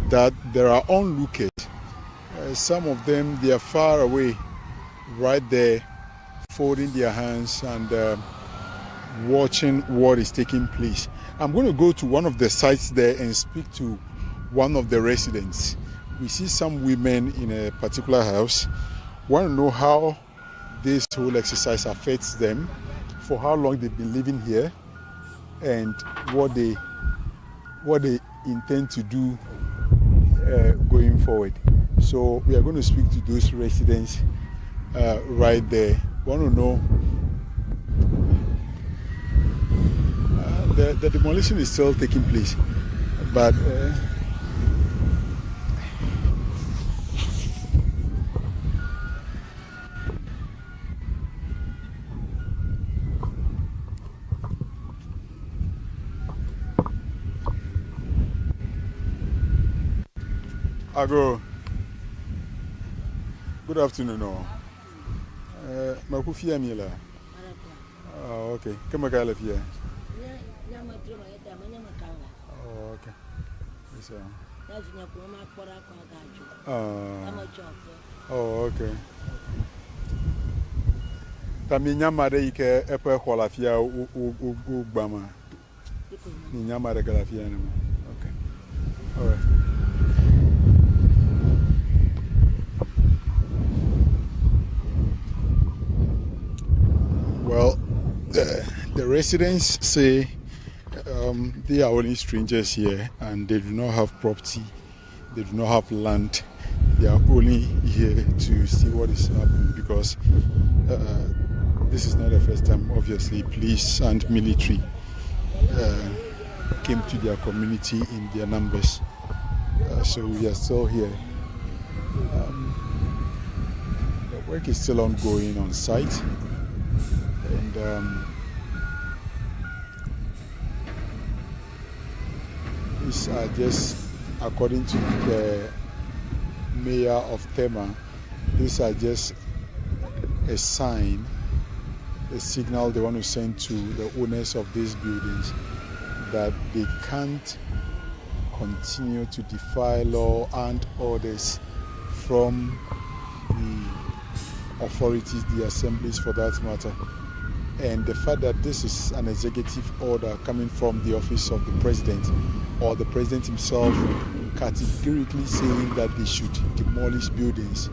that there are onlookers. Some of them, they are far away, right there, folding their hands and watching what is taking place. I'm going to go to one of the sites there and speak to one of the residents. We see some women in a particular house. Want to know how this whole exercise affects them, for how long they've been living here, and what they intend to do going forward. So we are going to speak to those residents right there. Want to know the demolition is still taking place, but Ago. Good afternoon. Makufia Mila. Okay. Come on, Galafia. Okay. Okay. Taminya mare ike epe kwalafia ugbama. Ninya mare galafia na. Okay. All right. Well, the residents say they are only strangers here and they do not have property, they do not have land. They are only here to see what is happening because this is not the first time, obviously, police and military came to their community in their numbers. So we are still here. The work is still ongoing on site. And these are just, according to the mayor of Tema, these are just a sign, a signal they want to send to the owners of these buildings that they can't continue to defy law and orders from the authorities, the assemblies for that matter. And the fact that this is an executive order coming from the office of the president, or the president himself categorically saying that they should demolish buildings,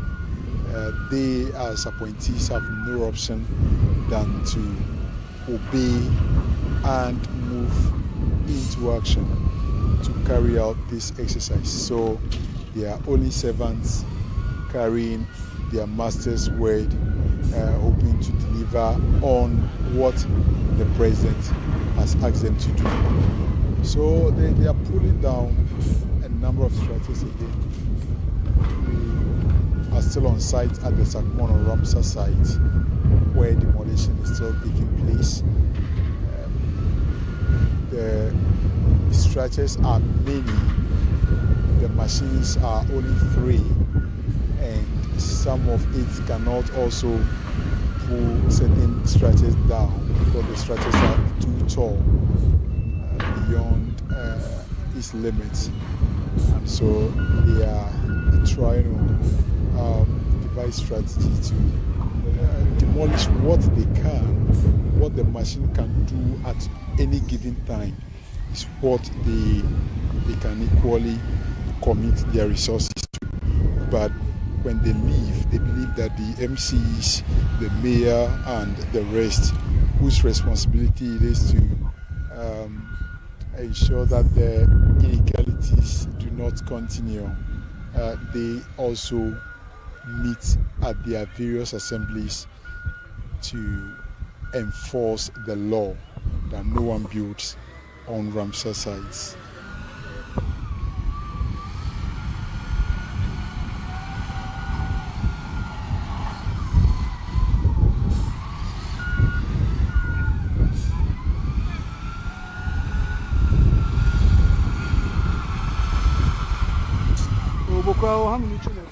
they as appointees have no option than to obey and move into action to carry out this exercise. So they are only servants carrying their master's word, hoping to deliver on what the president has asked them to do. So they are pulling down a number of structures again. We are still on site at the Sakumono Ramsar site where demolition is still taking place. The structures are many, the machines are only 3, and some of it cannot also pull certain structures down because the structures are too tall beyond its limits, and so they are trying to devise strategy to demolish what they can. What the machine can do at any given time is what they can equally commit their resources to. But when they leave, they believe that the MCs, the mayor, and the rest, whose responsibility it is to ensure that the inequalities do not continue, they also meet at their various assemblies to enforce the law that no one builds on Ramsar sites. How many children?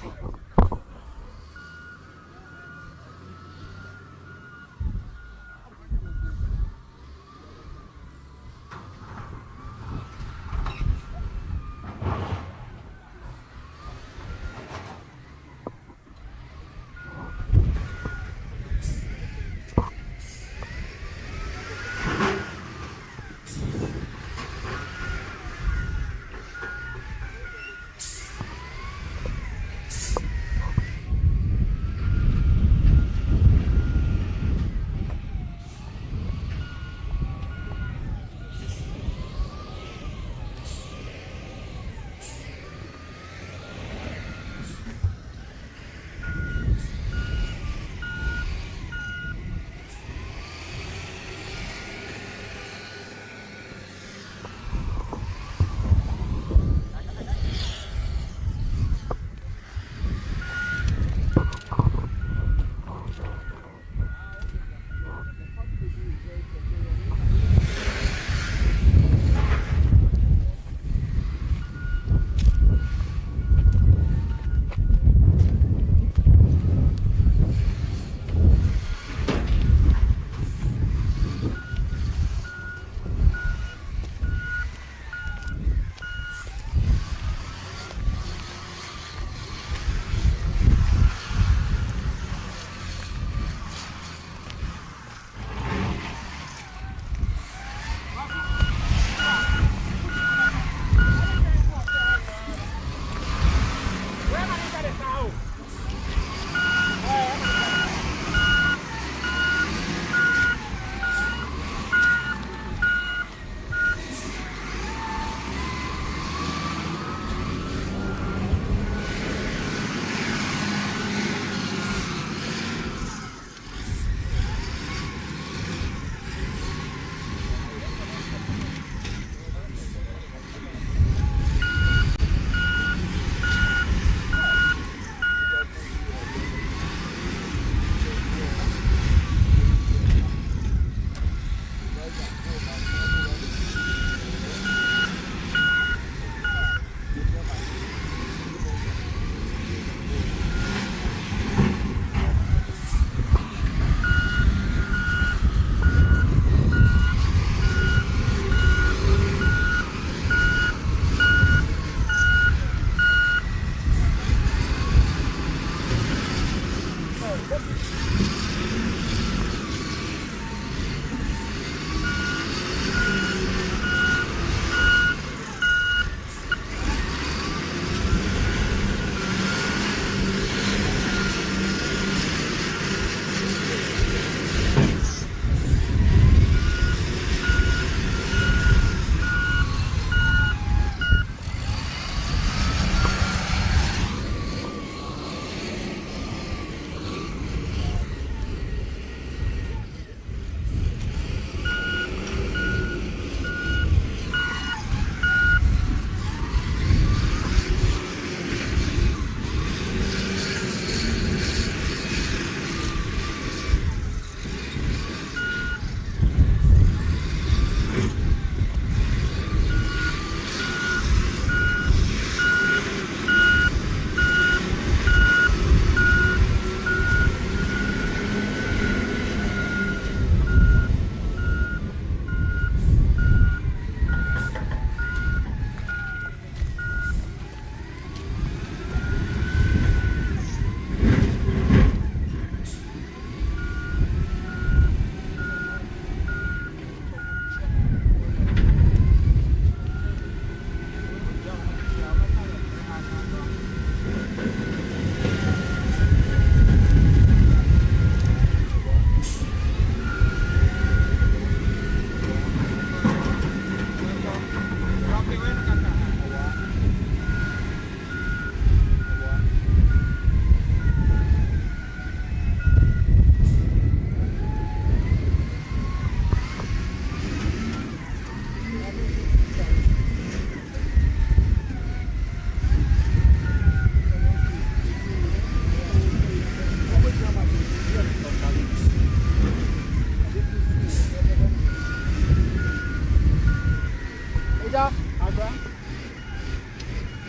Accra.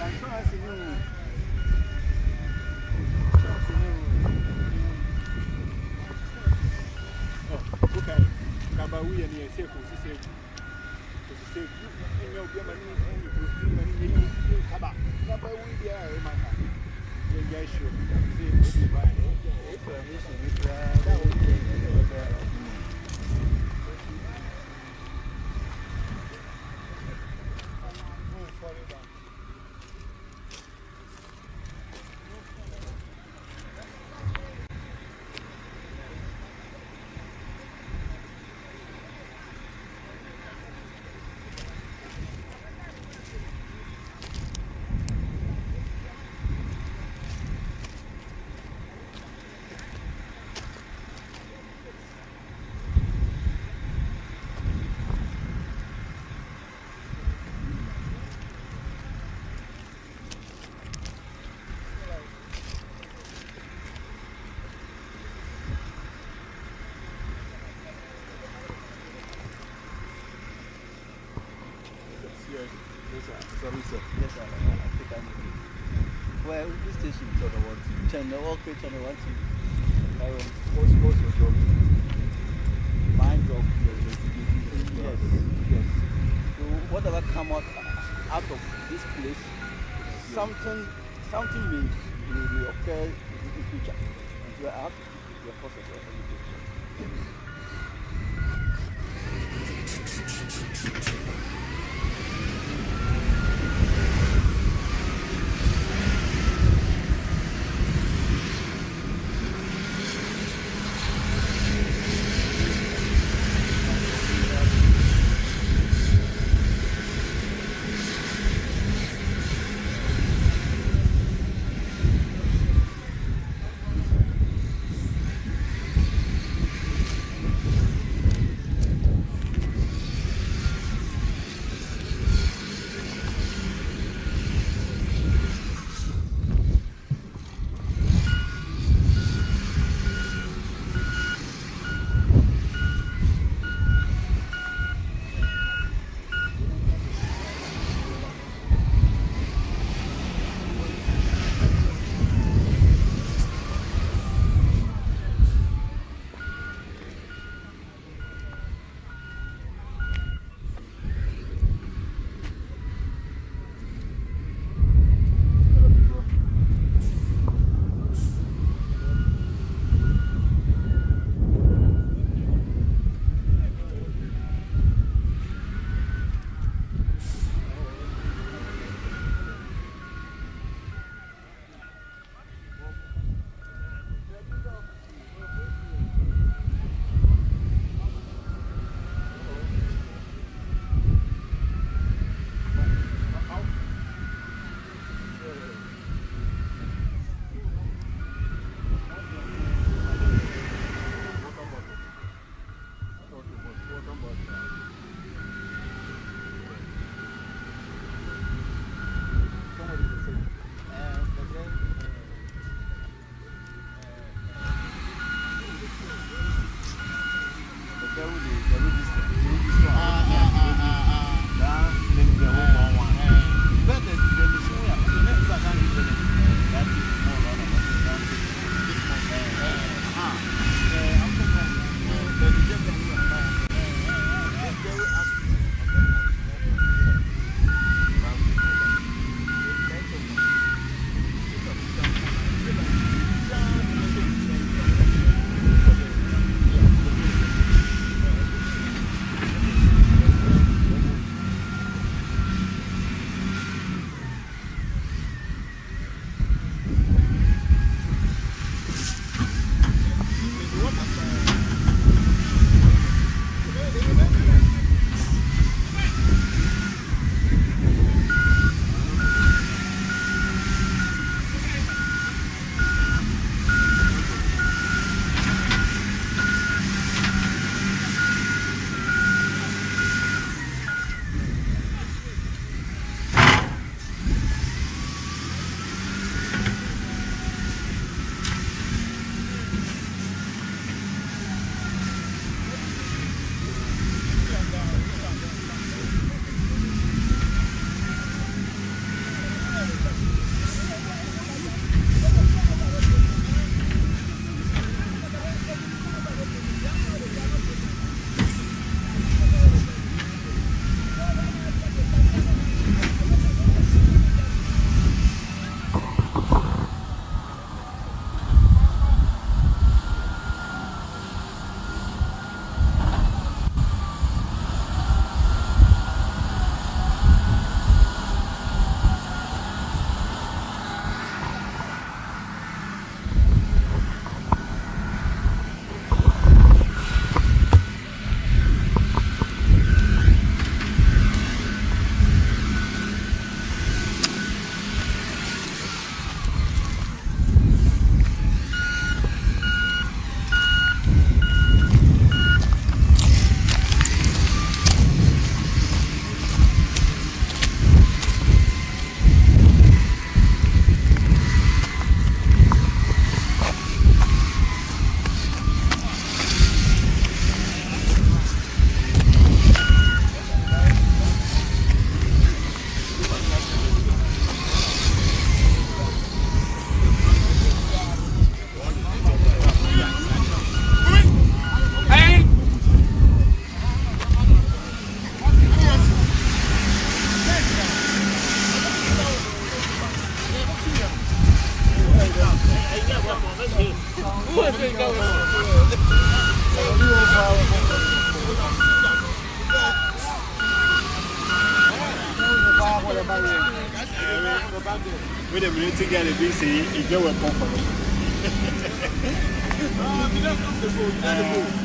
Insurance new. Oh, okay. Kabawi and the safe for safe. You know, be money and you still money in Kaba. Kabawi, yeah, man. Yeah, sure. See, buy Yes, sir. I think I need it. Well, this station is on the one team. Channel, all great channel one team. What's your job? My job is investigating. Yes. So whatever come out of this place, something may occur in the future. And so I have to keep your process of education. With a minute to get a big say, if you were comfortable.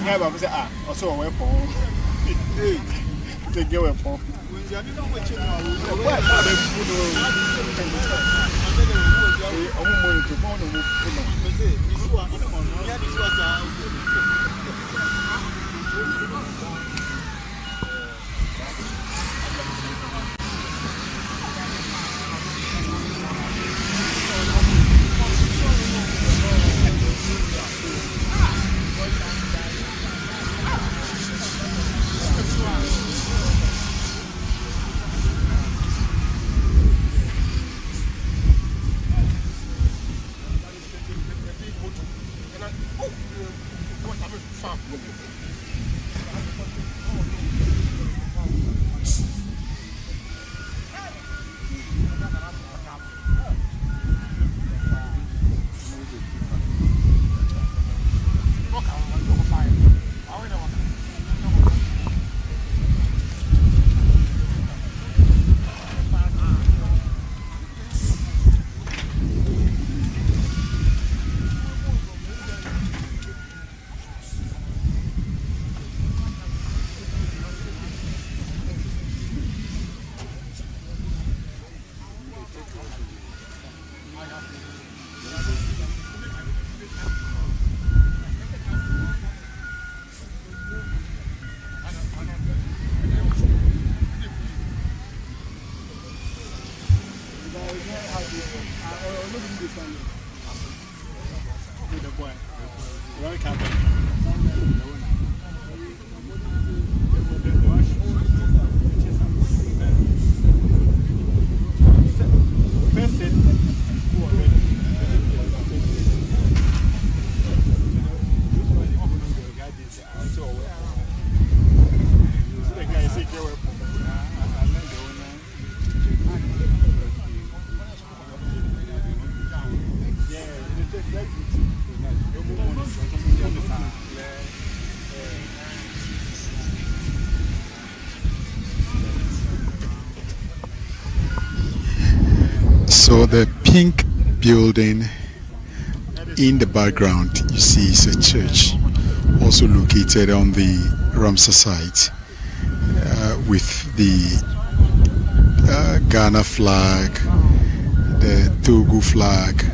Never say, also a weapon. To get a weapon. So the pink building in the background you see is a church, also located on the Ramsar site, with the Ghana flag, the Togo flag,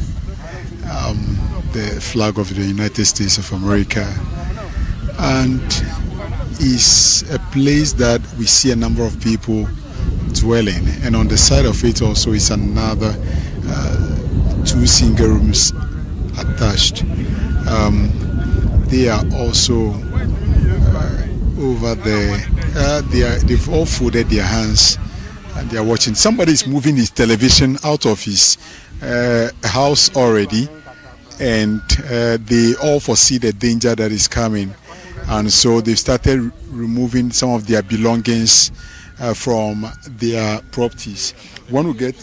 the flag of the United States of America, and is a place that we see a number of people dwelling, and on the side of it also is another 2 single rooms attached. They are also over there. They've all folded their hands and they are watching. Somebody is moving his television out of his house already, and they all foresee the danger that is coming, and so they've started removing some of their belongings from their properties. One will get.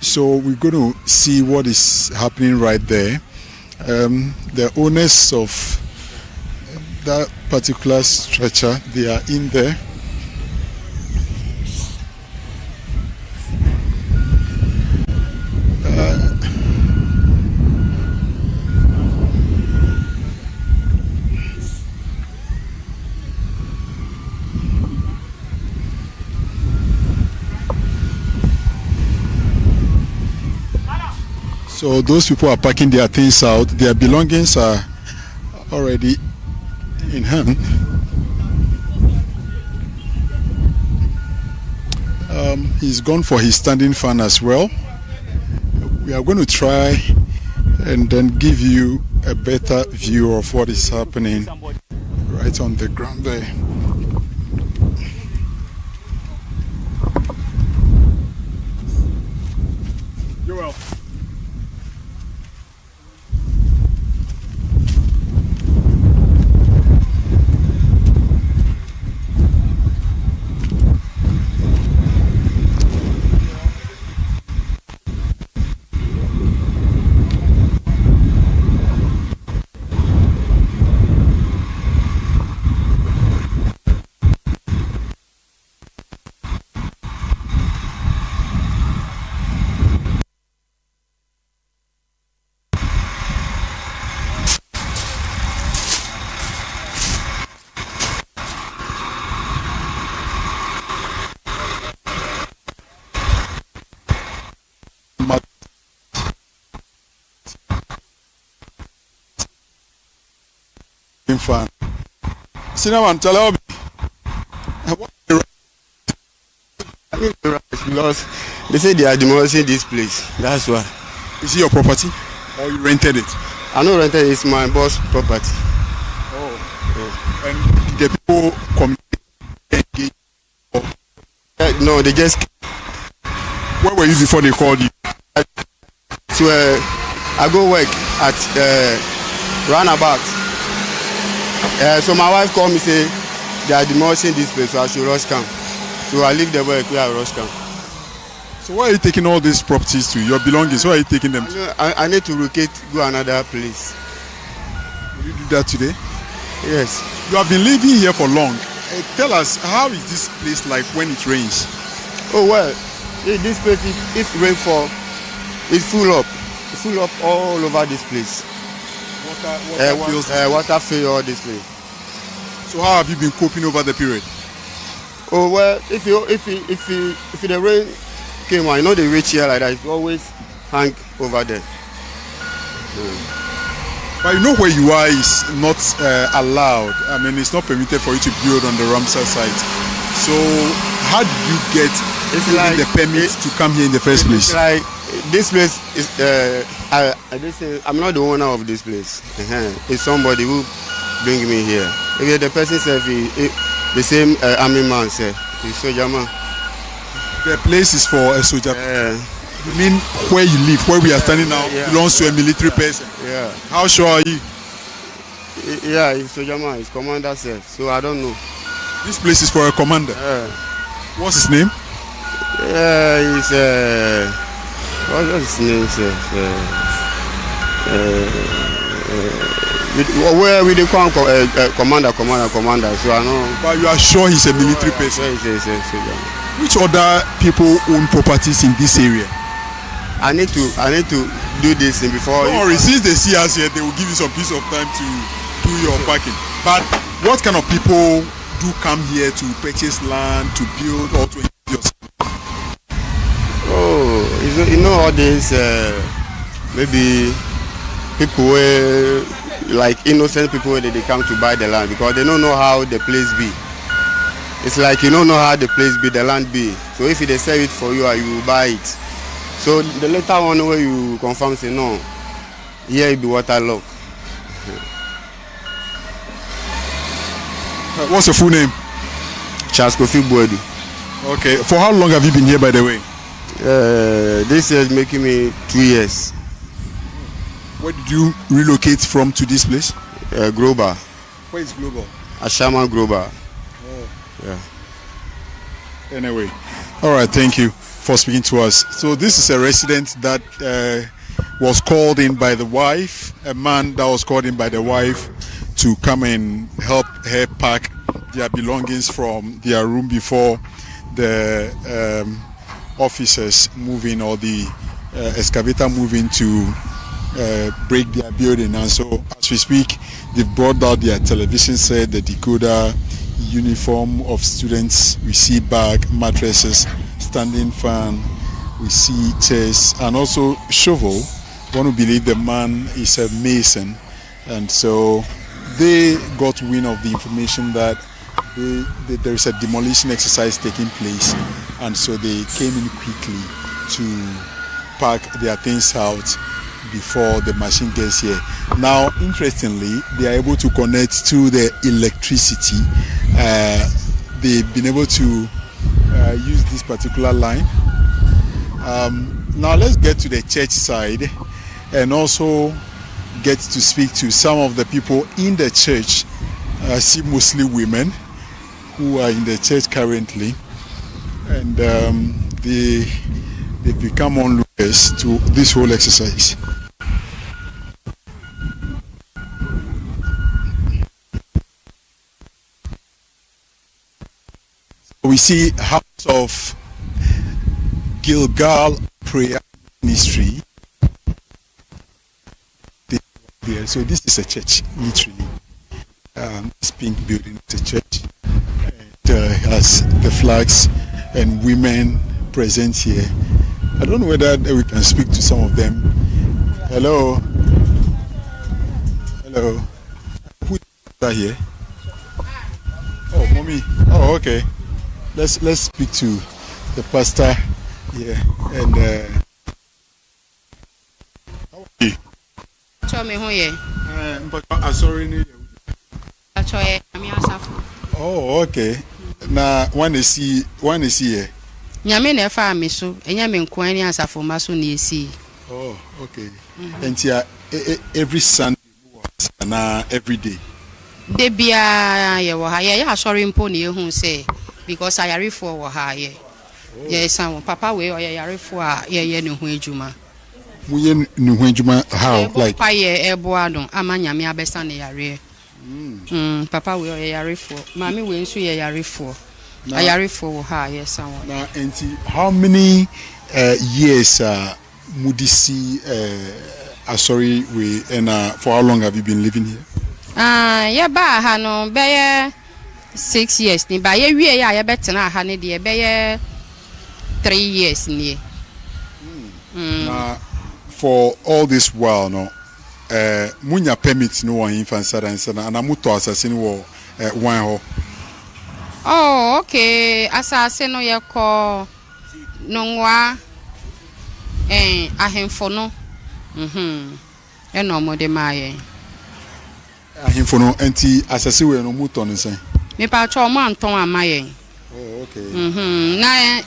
So we're going to see what is happening right there. The owners of that particular structure, they are in there. So those people are packing their things out. Their belongings are already in hand. He's gone for his standing fan as well. We are going to try and then give you a better view of what is happening right on the ground there. You're welcome. Cinnamon, tell me. Because they say they are demolishing this place. That's why. Is it your property or you rented it? I know rented, it's my boss' property. Oh. And the people communicate. No, they just. Where were you before they called you? So I go work at roundabout. So my wife called me say they are demolishing this place, so I should rush come. So I leave the work where I rush come. So why are you taking all these properties to your belongings? Why are you taking them to? I need to relocate, go another place. Will you do that today? Yes. You have been living here for long. Tell us, how is this place like when it rains? Oh well, this place, if rain fall, it's full up. It's full up all over this place. Water fills all this place. So how have you been coping over the period? Oh well, if the rain came on, you know the rich here like that, it always hang over there. But you know where you are is not allowed. I mean, it's not permitted for you to build on the Ramsar site. So how did you get the permit to come here in the first place? It's like this place is. I'm not the owner of this place. It's somebody who bring me here. If the person says the same army man say, he's soldier man. The place is for a soldier. You mean where you live, where we are standing now, belongs to a military person? Yeah. How sure are you? Yeah, he's soldier man. He's commander self. So I don't know. This place is for a commander. What's his name? He's what's his name? Where we call commander. So I know. But you are sure he's a military person? Yes. Which other people own properties in this area? I need to do this thing before. Don't worry, since they see us here, they will give you some piece of time to do your parking. But what kind of people do come here to purchase land, to build, or to invest yourself? Oh, you know all these maybe people where like innocent people where they come to buy the land because they don't know how the place be. It's like you don't know how the place be, the land be. So if they sell it for you, you will buy it. So the later one where you confirm say no, here it be waterlogged. What's your full name? Charles Kofi Buedu. Okay. For how long have you been here, by the way? This is making me 2 years. Where did you relocate from to this place? Global. Where is Global? Ashama Global. Yeah. Anyway, all right. Thank you for speaking to us. So this is a resident that was called in by the wife, a man that was called in by the wife to come and help her pack their belongings from their room before the officers move in or the excavator move in to break their building. And so as we speak, they've brought out their television set, the decoder, uniform of students. We see bag, mattresses, standing fan, we see chairs, and also shovel. One who believe the man is a mason, and so they got wind of the information that there is a demolition exercise taking place, and so they came in quickly to pack their things out before the machine gets here. Now, interestingly, they are able to connect to the electricity. They've been able to use this particular line. Now, let's get to the church side and also get to speak to some of the people in the church. I see mostly women who are in the church currently, and they've become onlookers to this whole exercise. We see House of Gilgal Prayer Ministry. So this is a church, literally. This pink building is a church. It has the flags and women present here. I don't know whether we can speak to some of them. Hello. Hello. Who is here? me. Oh, okay. Let's speak to the pastor here and how are you? Me who ye? Sorry. Oh, okay. Now one is here. Nyame na fa me so, enya me nko ani asafo ma so na esi. Oh, okay. And here every Sunday na every day. De bia ye wo ha ye asori mpo na ehun say because ayarefo wo ha ye. Ye san papa we oye yarefo a ye ne ho adwuma. Mu ye ne ho adwuma how like papa ye ebo adon ama nyame abesa ne yare. Papa we oye yarefo. Mami we nso ye yarefo. Ayarefo wo ha ye san wo. Now how many years Mudisi sorry we and for how long have you been living here? Yeah, ba ha no be 6 years ni ba ye wie ya betena ha ne de be 3 years ni. For all this while no munya permit no one infant and amuto assassin wo one ho. Oh, okay. Asase no ye ko nwa ahemfo no. Eno mo de maye. Ahemfo no enti asase we no muto no sen. Me pa cho mo anton amaye. Oh, okay. Na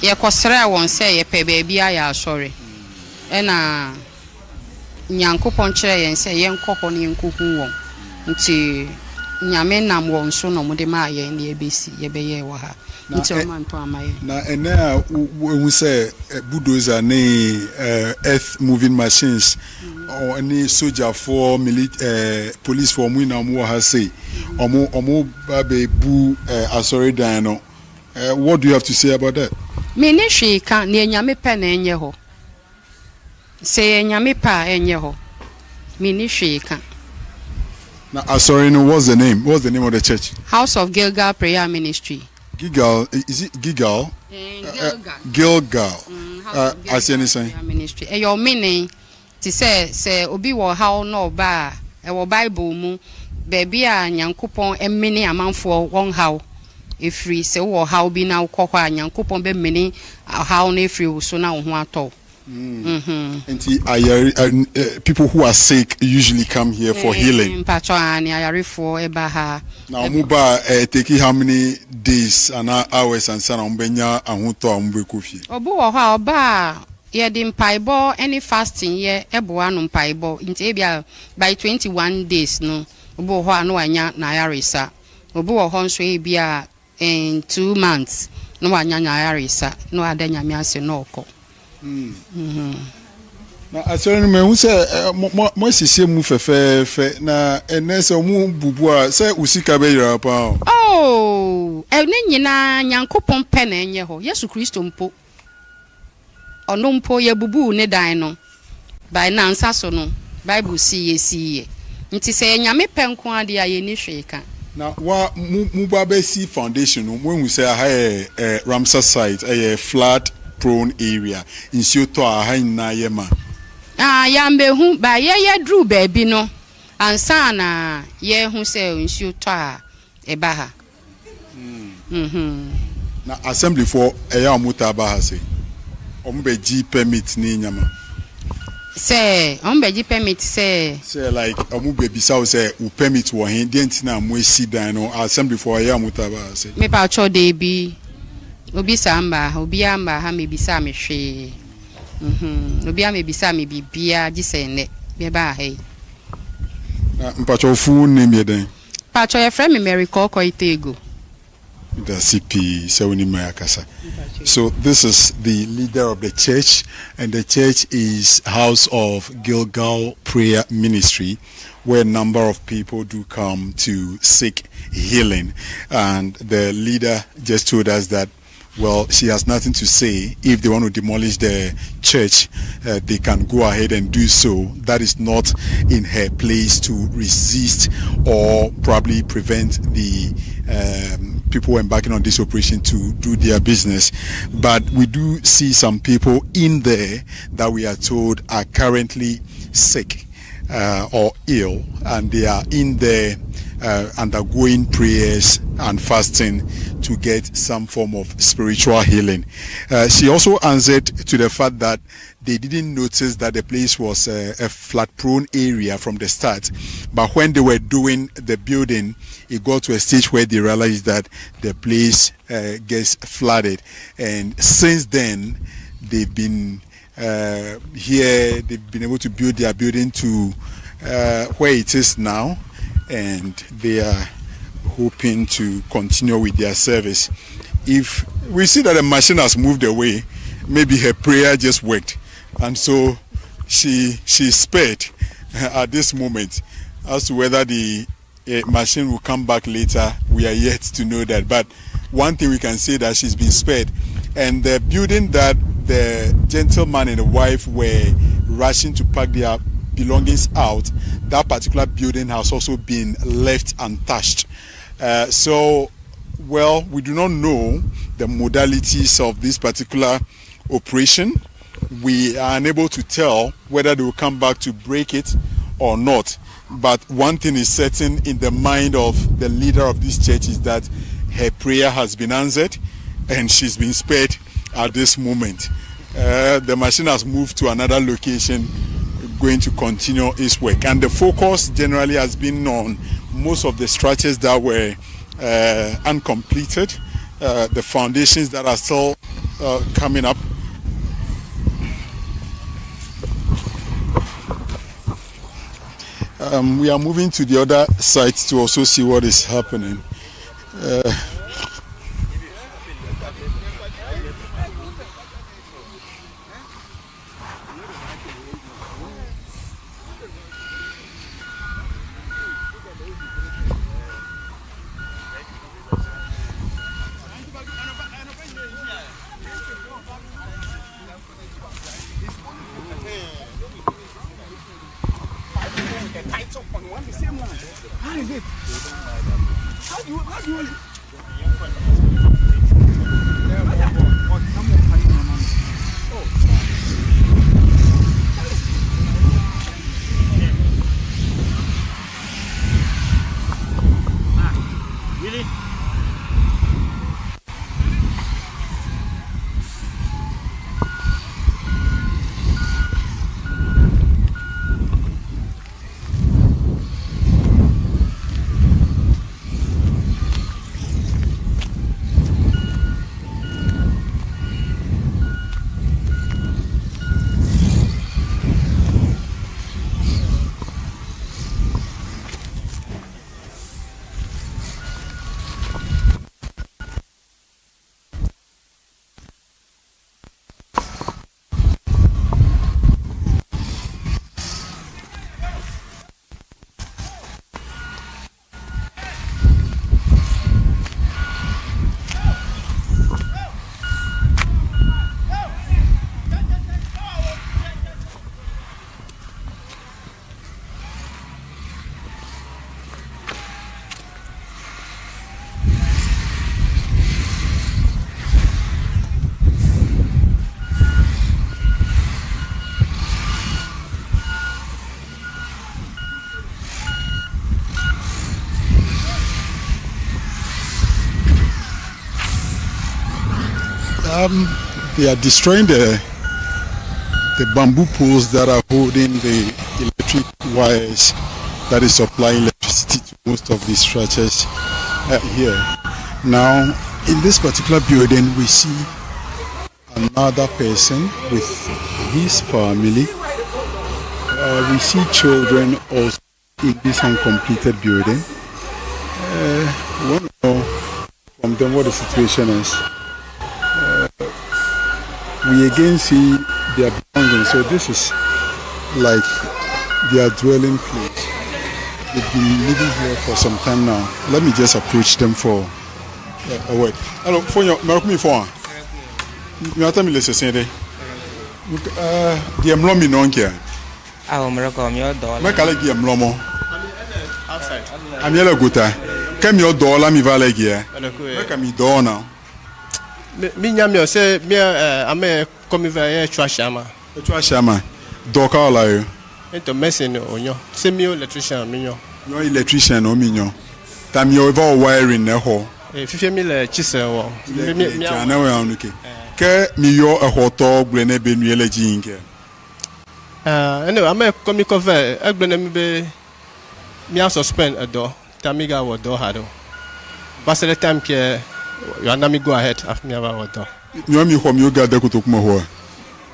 ye kosere won se ye pe ba bia ya asore. Ena nyankopon kire yen se ye nkoko ne nkohu won. Nti nyame nam won so no mo de maye ne ebesi ye be ye wo ha. Nti o man to amaye. Na ene a we say bulldozer ne earth moving machines or any soldier for police for mu na mu ha say omo ba be bu asori dan no. What do you have to say about that? Me ne hwe ka ne nyame pe na enye ho. Se nyame pa enye ho. Me ne hwe ka. Now, sorry, no, what's the name? What's the name of the church? House of Gilgal Prayer Ministry. Gilgal, is it Gilgal? Gilgal. I see anything. Ministry. Your meaning to say obi wo how no ba e wo Bible mu baby a nyankopon emini amanfo won how efri se wo how bi na ukokwa nyankopon be mini how na efri so na wo ho ato. And people who are sick usually come here for healing. Now, Muba, take how many days and hours and son Benya and Huto and Bukufi? Obu, how ba, ye dim paibo, any fasting ye, ebuanum paibo, in Tabia by 21 days, no, Obu, no, anya, Nayarisa, Obu, Honsway bia in 2 months, no, anya, Nayarisa, no, Adena Miase, no, ko. Na asori me hu se mo sisi mu fefe na enese mu bubu a se usika be yira pa. Oh, ene nyina nyankopon pe na enye ho Yesu Kristo mpo ono mpo ye bubu ne dan no by na nsa so no Bible si nti se nyame pe nko ade a ye ni hweka na wa mu ba be si foundation no mo hu se ha Ramsar site a flat prone area in Sioto na yema. Yambe hu ba ye dru baby no ansa na ye hu se Sioto eba ha. Na assembly for eya omuta ba ha se. Ombe G permit ni nyama. Say ombe G permit say like ombe bisa say u permit wo hin de ntina mo esi dan no assembly for eya omuta ba ha se. Me pa cho de bi obi samba obi amba ha me bisa me hwe obi am bisa me bibia gisene be ba he na mpacho fu name ye den pacho ye friend me Mary Koko Itego the CP Sewini Mayakasa. So this is the leader of the church, and the church is House of Gilgal Prayer Ministry, where a number of people do come to seek healing. And the leader just told us that, well, she has nothing to say. If they want to demolish the church, they can go ahead and do so. That is not in her place to resist or probably prevent the people embarking on this operation to do their business. But we do see some people in there that we are told are currently sick or ill, and they are in there undergoing prayers and fasting to get some form of spiritual healing. She also answered to the fact that they didn't notice that the place was a flood-prone area from the start, but when they were doing the building, it got to a stage where they realized that the place gets flooded, and since then they've been here. They've been able to build their building to where it is now, and they are hoping to continue with their service. If we see that the machine has moved away, maybe her prayer just worked, and so she spared at this moment. As to whether the machine will come back later, we are yet to know that. But one thing we can say that she's been spared. And the building that the gentleman and the wife were rushing to pack their belongings out, that particular building has also been left untouched. So, well, we do not know the modalities of this particular operation. We are unable to tell whether they will come back to break it or not. But one thing is certain in the mind of the leader of this church is that her prayer has been answered and she's been spared at this moment. The machine has moved to another location, going to continue its work. And the focus generally has been on most of the structures that were uncompleted, the foundations that are still coming up. We are moving to the other site to also see what is happening. They are destroying the bamboo poles that are holding the electric wires that is supplying electricity to most of these structures here. Now, in this particular building, we see another person with his family. We see children also in this uncompleted building. We want to know from them what the situation is. We again see their belongings. So this is like their dwelling place. They've been living here for some time now. Let me just approach them for a word. Hello, for your phone. You are telling me let's say the emlomi non care. I'm Makalegi emlomo. Outside. I'm yellow guta. Come your door, let me valley here. Make me door now. Me say me ame come here Chuashama. Chuashama. Doka la you. Into messing onyo. Say me electrician minyo. No electrician o minyo. Time you ever wiring na ho. 50,000 chisel wo. Na we an okay. Ke mi yo a hoto gbe na be nu ele jinke. Anyway, I'm a comic cover. I'm going to be suspend a door. Tamiga or door hado. But the time you are not go ahead after me about door. You me home you got the kutukuma ho.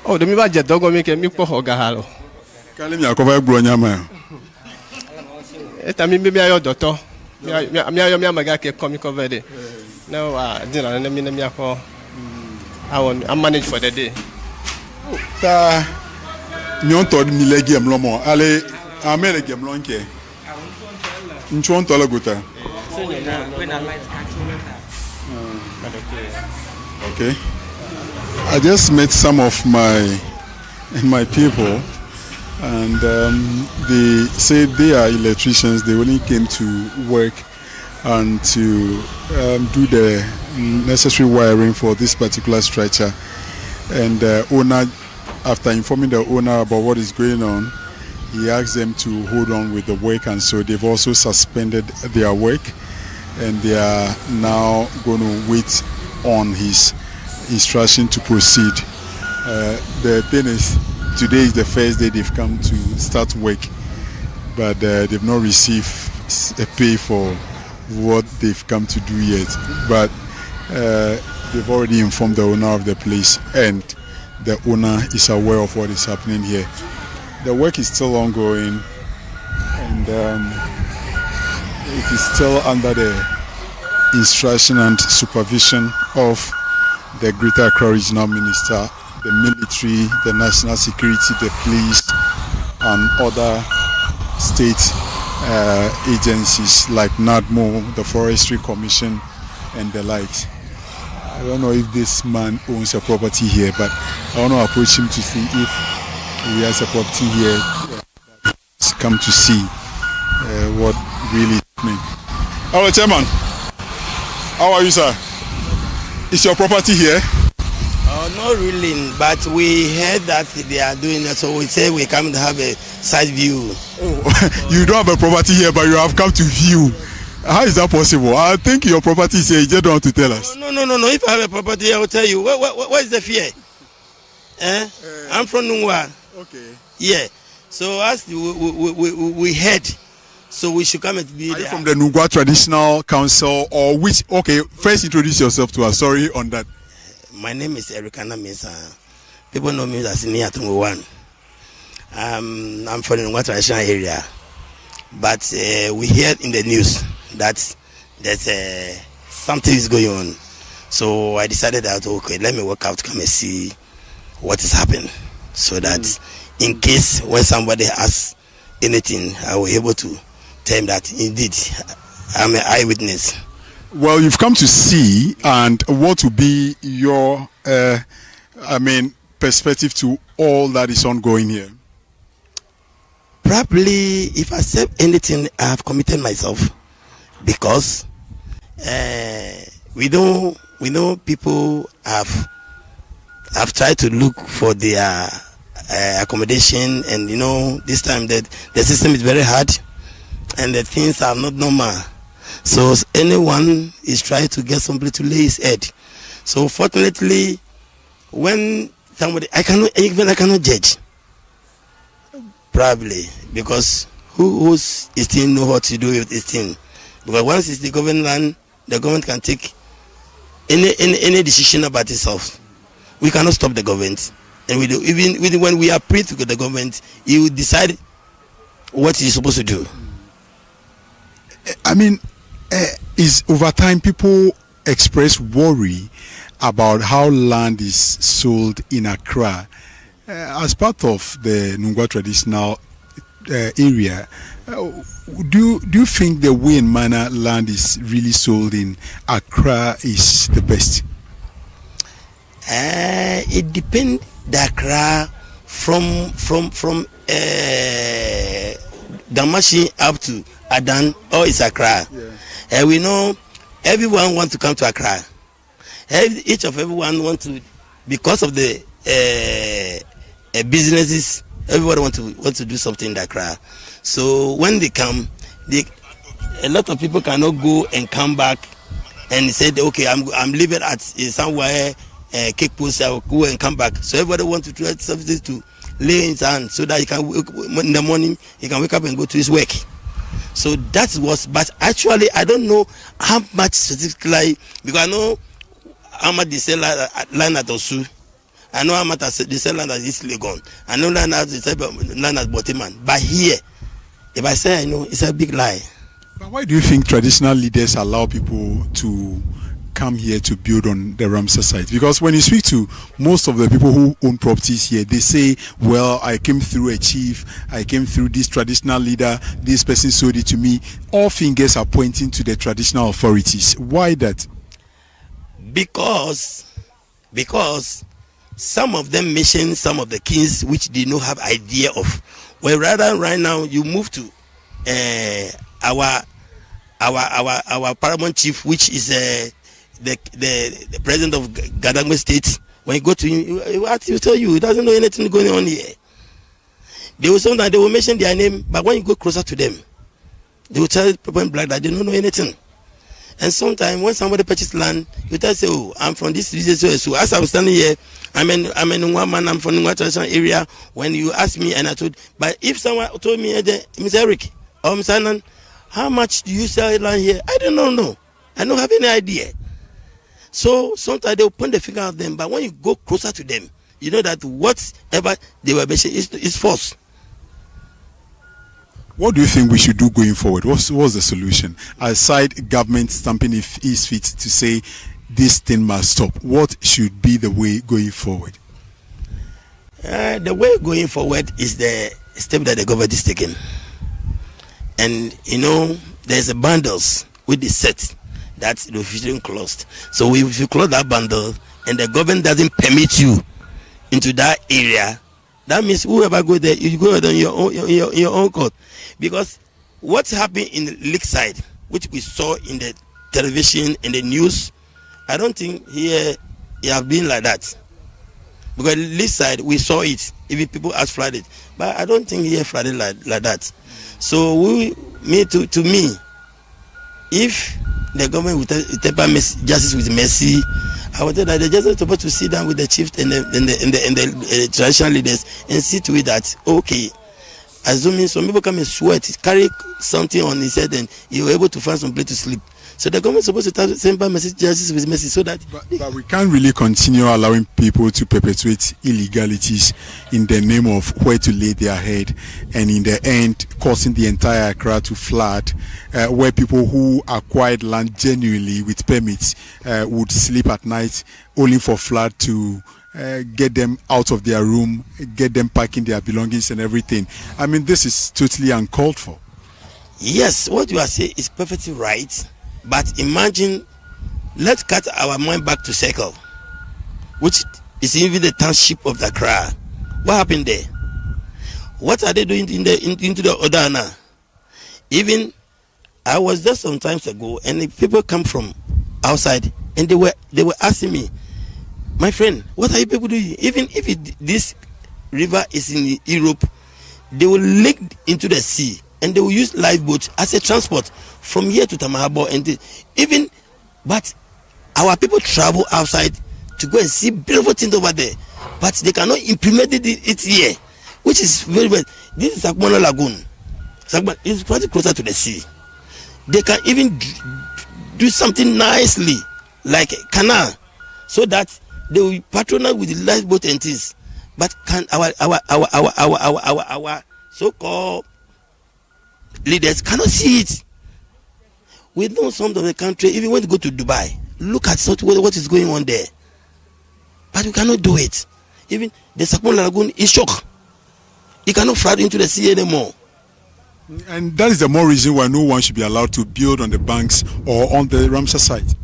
Oh, the me ba jet dog make me po ho gahalo. Kale mi akova egbo nyama. Eta mi be ayo doctor. Mi ayo mi amaga ke comic cover dey. No, dinner na mi akọ. I manage for the day. Ta nyon to mi le game lo mo. Ale amele game lo nke. Nchon to le gota. Okay. I just met some of my people, and they said they are electricians. They only came to work and to do the necessary wiring for this particular structure. And the owner, after informing the owner about what is going on, he asked them to hold on with the work, and so they've also suspended their work, and they are now going to wait on his instruction to proceed. The thing is, today is the first day they've come to start work, but they've not received a pay for what they've come to do yet. But they've already informed the owner of the place, and the owner is aware of what is happening here. The work is still ongoing, and it is still under the instruction and supervision of the Greater Accra Regional Minister, the military, the national security, the police, and other state agencies like NADMO, the Forestry Commission, and the likes. I don't know if this man owns a property here, but I want to approach him to see if he has a property here. To come to see what really happening. Hello, Chairman. How are you, sir? Is your property here? Not really, but we heard that they are doing that, so we say we come to have a side view. Oh, you don't have a property here, but you have come to view. How is that possible? I think your property is here. You just don't want to tell us. No. If I have a property, I will tell you. What is the fear? I'm from Nungwa. Okay. Yeah. So as we heard, so we should come and be Are there. you from the Nungwa Traditional Council or which? Okay, first introduce yourself to us. Sorry on that. My name is Erikana Mesa. People know me as Nia Tunguwan. I'm from the Nungwa Traditional area. But we heard in the news that there's something is going on. So I decided that, okay, let me work out, come and see what is happening. So that in case when somebody asks anything, I will be able to tell him that indeed I'm an eyewitness. Well, you've come to see, and what will be your, perspective to all that is ongoing here? Probably, if I say anything, I have committed myself, because we know people have tried to look for their accommodation, and this time that the system is very hard, and the things are not normal. So anyone is trying to get somebody to lay his head. So fortunately, when somebody, I cannot judge. Probably because who's his team know what to do with his team. Because once it's the government land, the government can take any decision about itself. We cannot stop the government, and we do, even when we are praying to the government, he will decide what he's supposed to do. Is over time people express worry about how land is sold in Accra as part of the Nungwa traditional area. Do you think the way and manner land is really sold in Accra is the best? It depends. The Accra from Demolition up to Adan, or it's Accra. Yeah. We know everyone wants to come to Accra. Everyone wants to, because of the businesses. Everybody wants to do something in Accra. So when they come, a lot of people cannot go and come back and said, okay, I'm leaving at somewhere, cake post, I will go and come back. So everybody wants to try something to lay his hand so that he can, in the morning, he can wake up and go to his work. So that was, but actually, I don't know how much specifically, because I know how much they sell land at Osu. I know how much they sell land at East Legon. I know land at Boteman. But here, if I say I know, it's a big lie. But why do you think traditional leaders allow people to come here to build on the Ramsar site? Because when you speak to most of the people who own properties here, they say, well, I came through a chief, I came through this traditional leader, this person sold it to me. All fingers are pointing to the traditional authorities. Why that? Because some of them mention some of the kings which they don't have idea of. Well, rather right now you move to our paramount chief, which is the president of Gadangme State. When you go to him, he will tell you he doesn't know anything going on here. They will sometimes they will mention their name, but when you go closer to them, they will tell people in black that they don't know anything. And sometimes when somebody purchases land, you tell say, oh, I'm from this region, so as I'm standing here, I'm in one man, I'm from one traditional area. When you ask me, and I told, but if someone told me, Mr. Eric or Mr. Annan, how much do you sell land here? I don't know. I don't have any idea. So sometimes they'll point the finger at them, but when you go closer to them, you know that whatever they were mentioning is false. What do you think we should do going forward? What's the solution? Aside government stamping its feet to say this thing must stop, what should be the way going forward? The way going forward is the step that the government is taking. And, there's a bundles with the set that the fishing closed. So if you close that bundle and the government doesn't permit you into that area, that means whoever go there, you go on your own court. Because what happened in the Lakeside, which we saw in the television and the news, I don't think here it have been like that. Because Lakeside, we saw it, even people asked flooded. But I don't think here flooded like that. So to me, if the government will take justice with mercy, I would tell that the justice is supposed to sit down with the chief and the traditional leaders and see to it that, okay, assuming some people come and sweat, carry something on his head and you're able to find some place to sleep. So the government is supposed to send back justice with mercy so that... But we can't really continue allowing people to perpetuate illegalities in the name of where to lay their head and in the end causing the entire Accra to flood, where people who acquired land genuinely with permits would sleep at night only for flood to get them out of their room, get them packing their belongings and everything. I mean, this is totally uncalled for. Yes, what you are saying is perfectly right. But imagine, let's cut our mind back to Circle, which is even the township of Accra. What happened there? What are they doing into the Odana? Even I was there some times ago, and the people come from outside, and they were asking me, my friend, what are you people doing? Even if this river is in Europe, they will leak into the sea. And they will use lifeboats as a transport from here to Tamahabo. But our people travel outside to go and see beautiful things over there. But they cannot implement it here, which is very bad. This is Sakumono Lagoon. It's quite closer to the sea. They can even do something nicely, like a canal, so that they will patronize with the lifeboat and things. But can our so-called leaders cannot see it. We know some of the country, even when you go to Dubai, look at what is going on there. But you cannot do it. Even the Sakumono Lagoon is shocked. It cannot flood into the sea anymore. And that is the more reason why no one should be allowed to build on the banks or on the Ramsar site.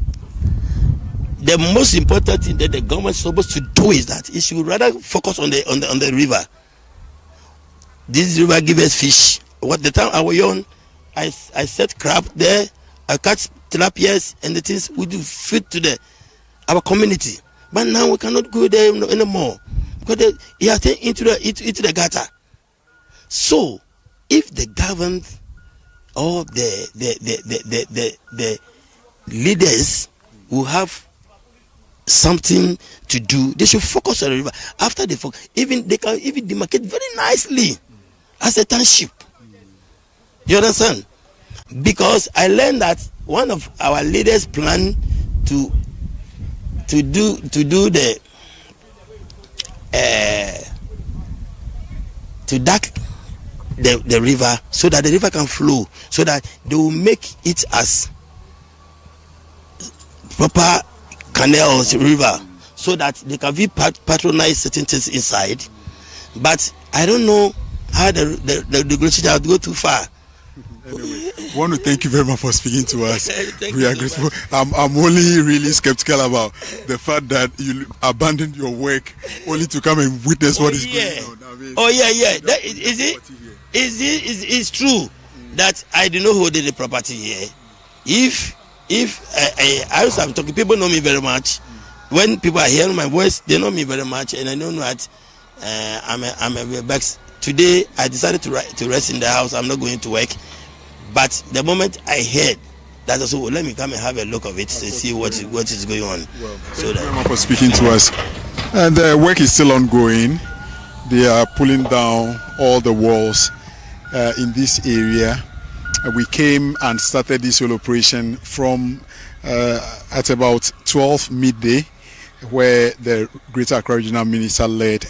The most important thing that the government is supposed to do is that it should rather focus on the river. This river gives us fish. What the time I was young, I set crab there, I catch tilapias and the things we do feed to our community. But now we cannot go there anymore because it has turned into the gutter. So, if the government all the leaders who have something to do, they should focus on the river. After they focus, they can even demarcate very nicely as a township. You understand? Because I learned that one of our leaders plan to do the to duck the river so that the river can flow, so that they will make it as proper canals, river, so that they can be patronize certain things inside. But I don't know how the negotiation will go too far. Anyway, I want to thank you very much for speaking to us. We are grateful. I'm only really skeptical about the fact that you abandoned your work only to come and witness what is going on. I mean, That it's true that I do not hold any property here. If I was talking, people know me very much. When people are hearing my voice, they know me very much, and I know that I'm a Bex. Today I decided to rest in the house. I'm not going to work. But the moment I heard that, I said, well, let me come and have a look of it to see what is going on. Well, thank you very much for speaking to us. And the work is still ongoing. They are pulling down all the walls in this area. We came and started this whole operation from at about 12 midday, where the Greater Accra Regional Minister led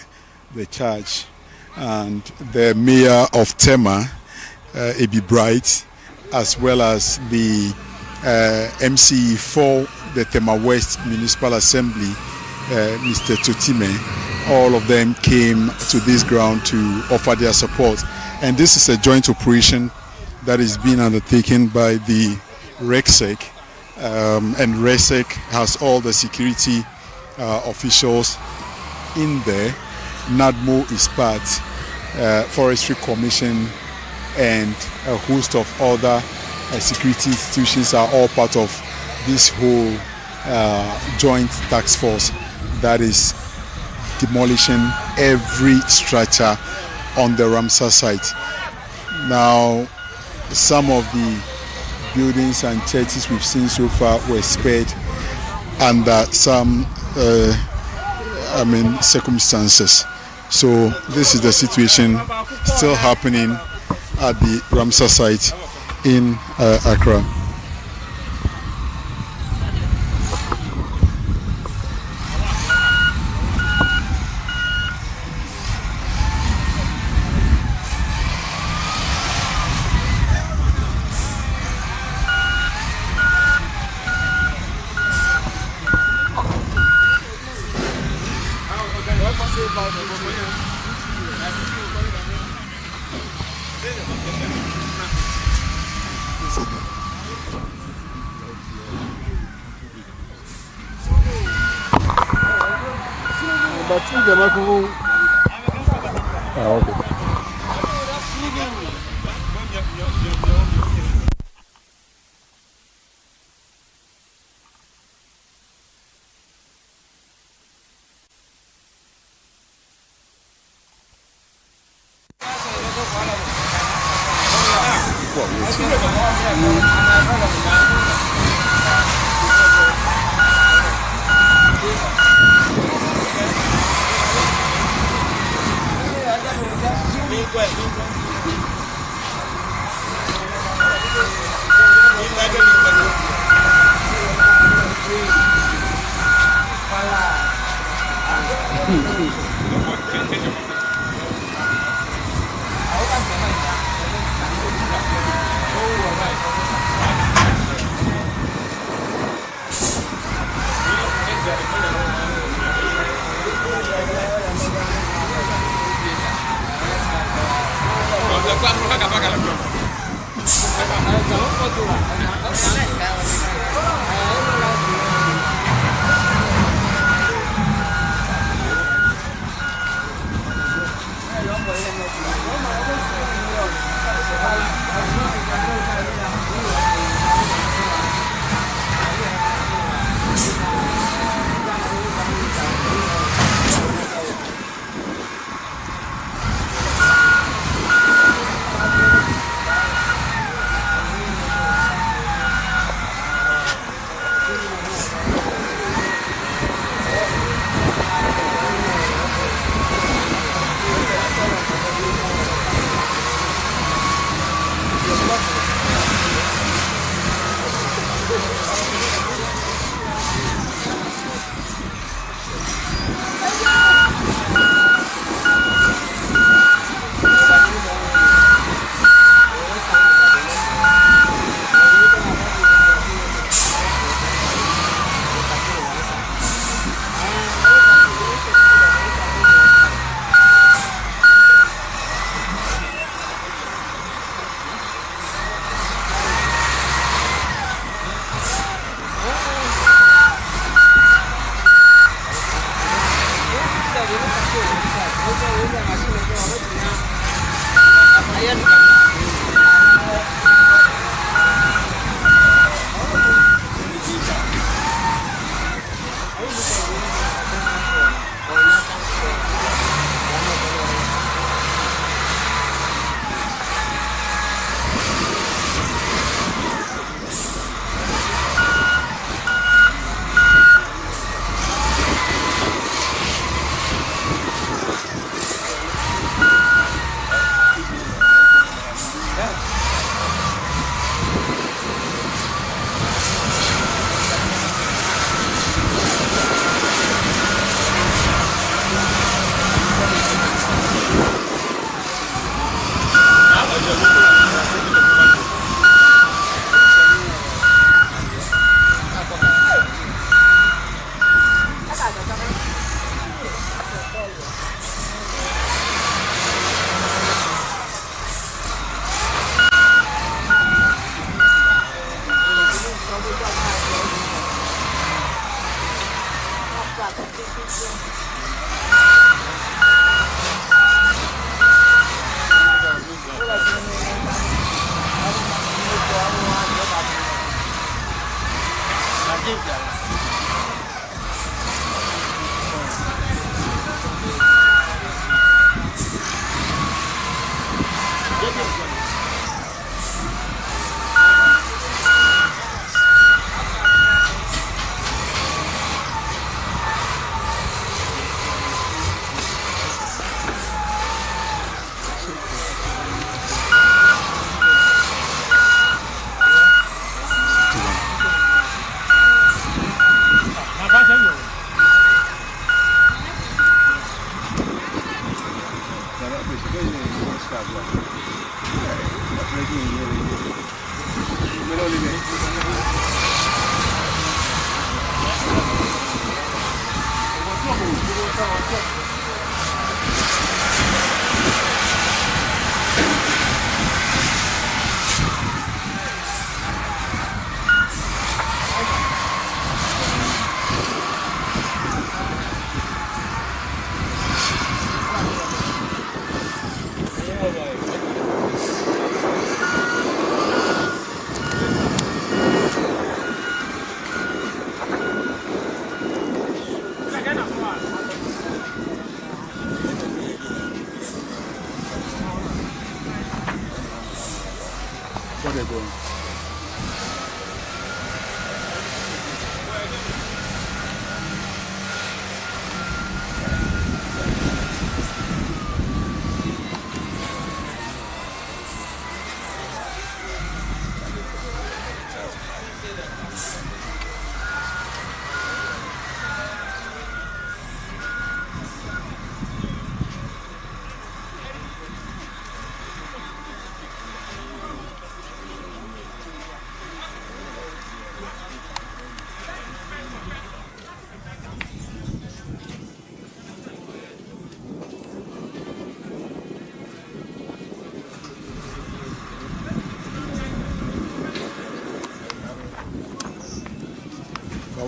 the charge, and the Mayor of Tema, Ebi Bright, as well as the MC for the Tema West Municipal Assembly, Mr. Totime. All of them came to this ground to offer their support. And this is a joint operation that is being undertaken by the RECSEC, and RECSEC has all the security officials in there. NADMO is part, Forestry Commission, and a host of other security institutions are all part of this whole joint task force that is demolishing every structure on the Ramsar site. Now, some of the buildings and churches we've seen so far were spared under some circumstances. So this is the situation still happening at the Ramsar site in Accra.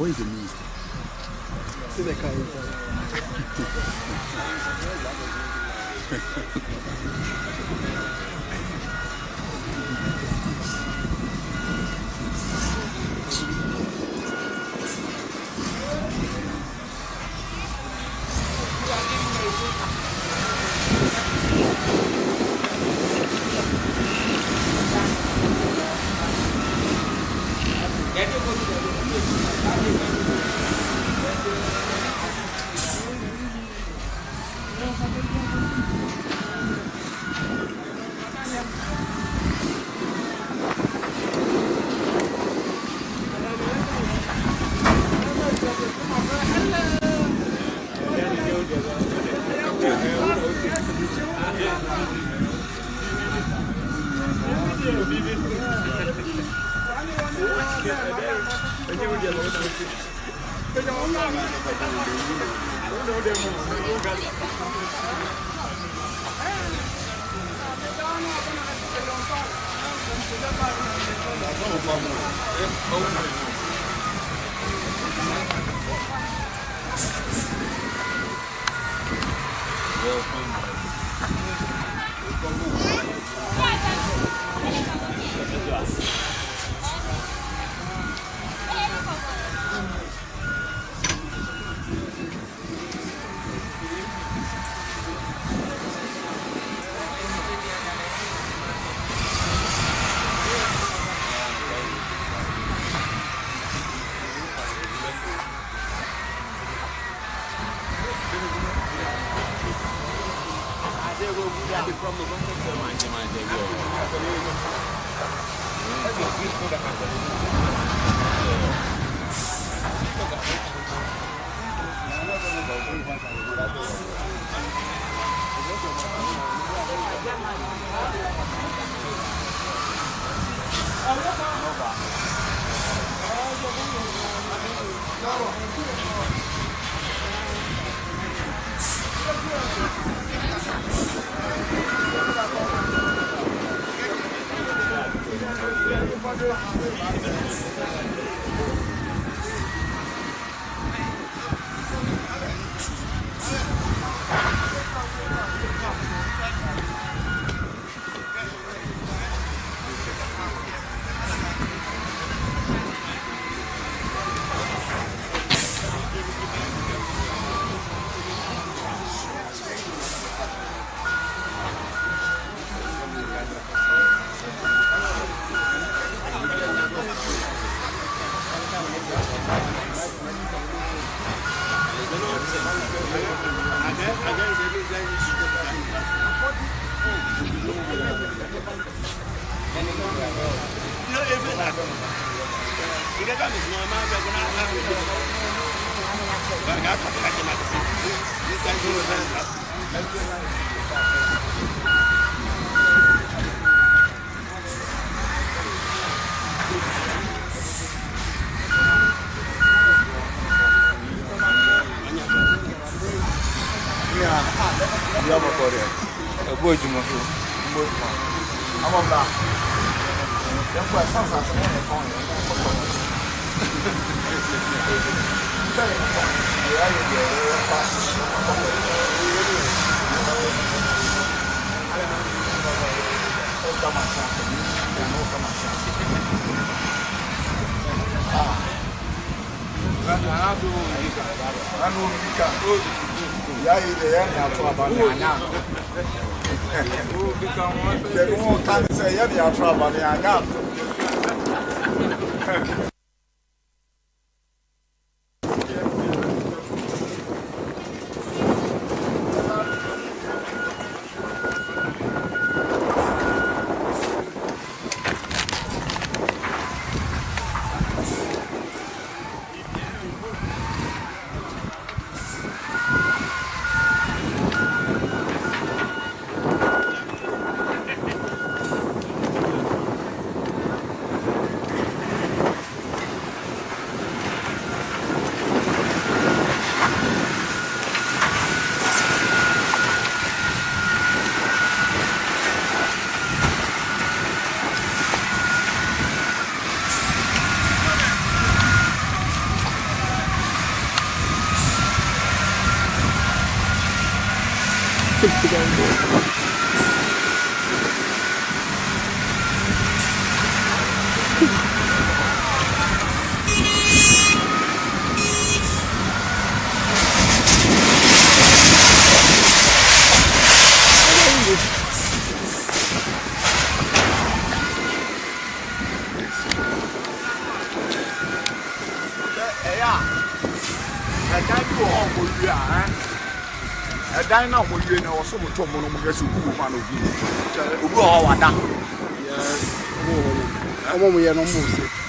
Where is the minister? See the car. Dan na mo yue na o so mo to mo no mo gesi ku ma no bi obi o wada omo mo ye no mo se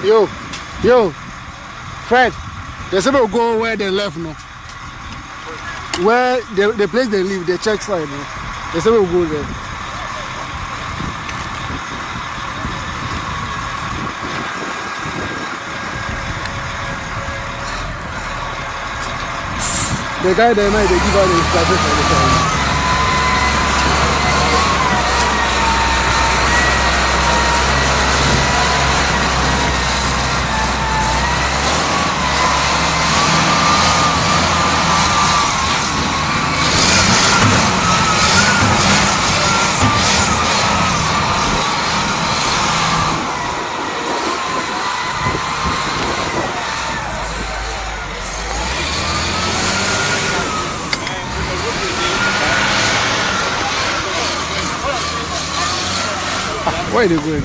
Yo, Fred. They said we'll go where they left, no. Where the place they live, the church side, no. They said we'll go there. The guy there might give out the instructions for the time. Where they go again?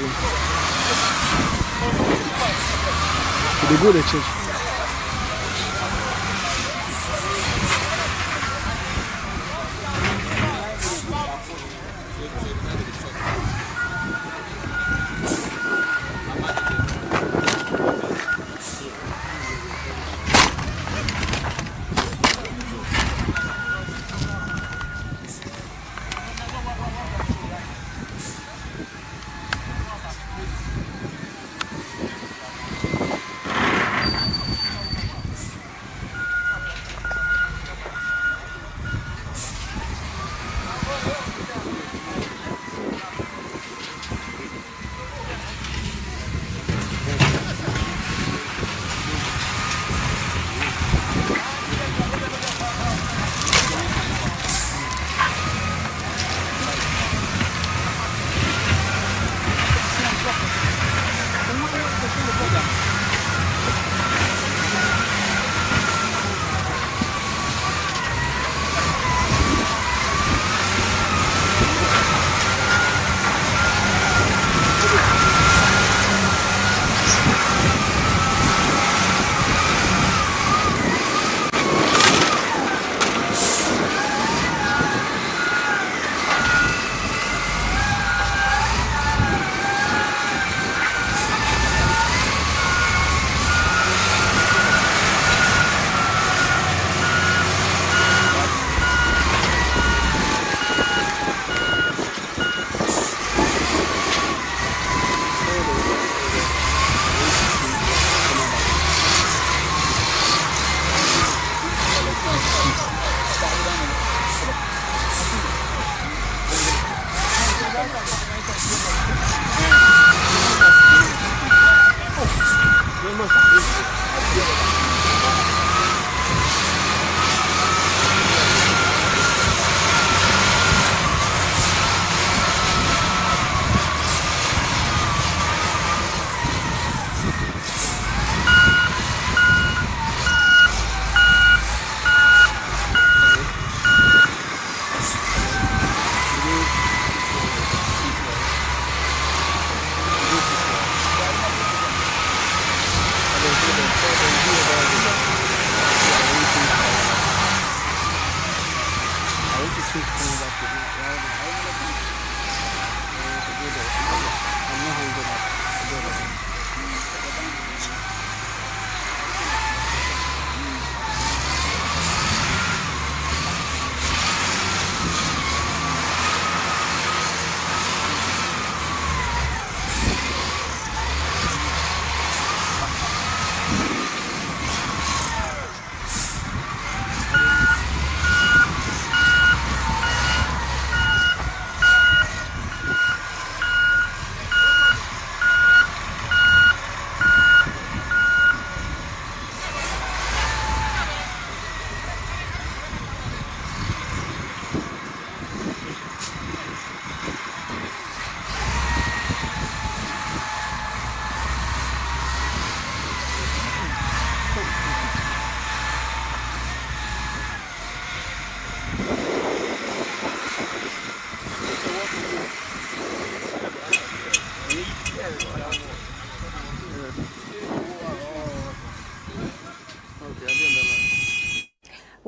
They go to the church.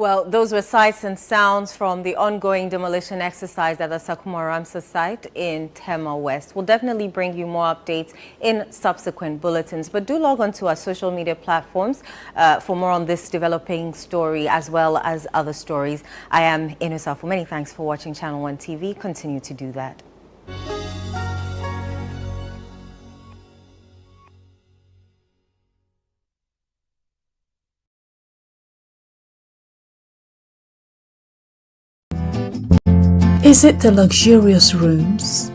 Well, those were sights and sounds from the ongoing demolition exercise at the Sakumo Ramsar site in Tema West. We'll definitely bring you more updates in subsequent bulletins, but do log on to our social media platforms for more on this developing story as well as other stories. I am Inusafu. Many thanks for watching Channel 1 TV. Continue to do that. Is it the luxurious rooms,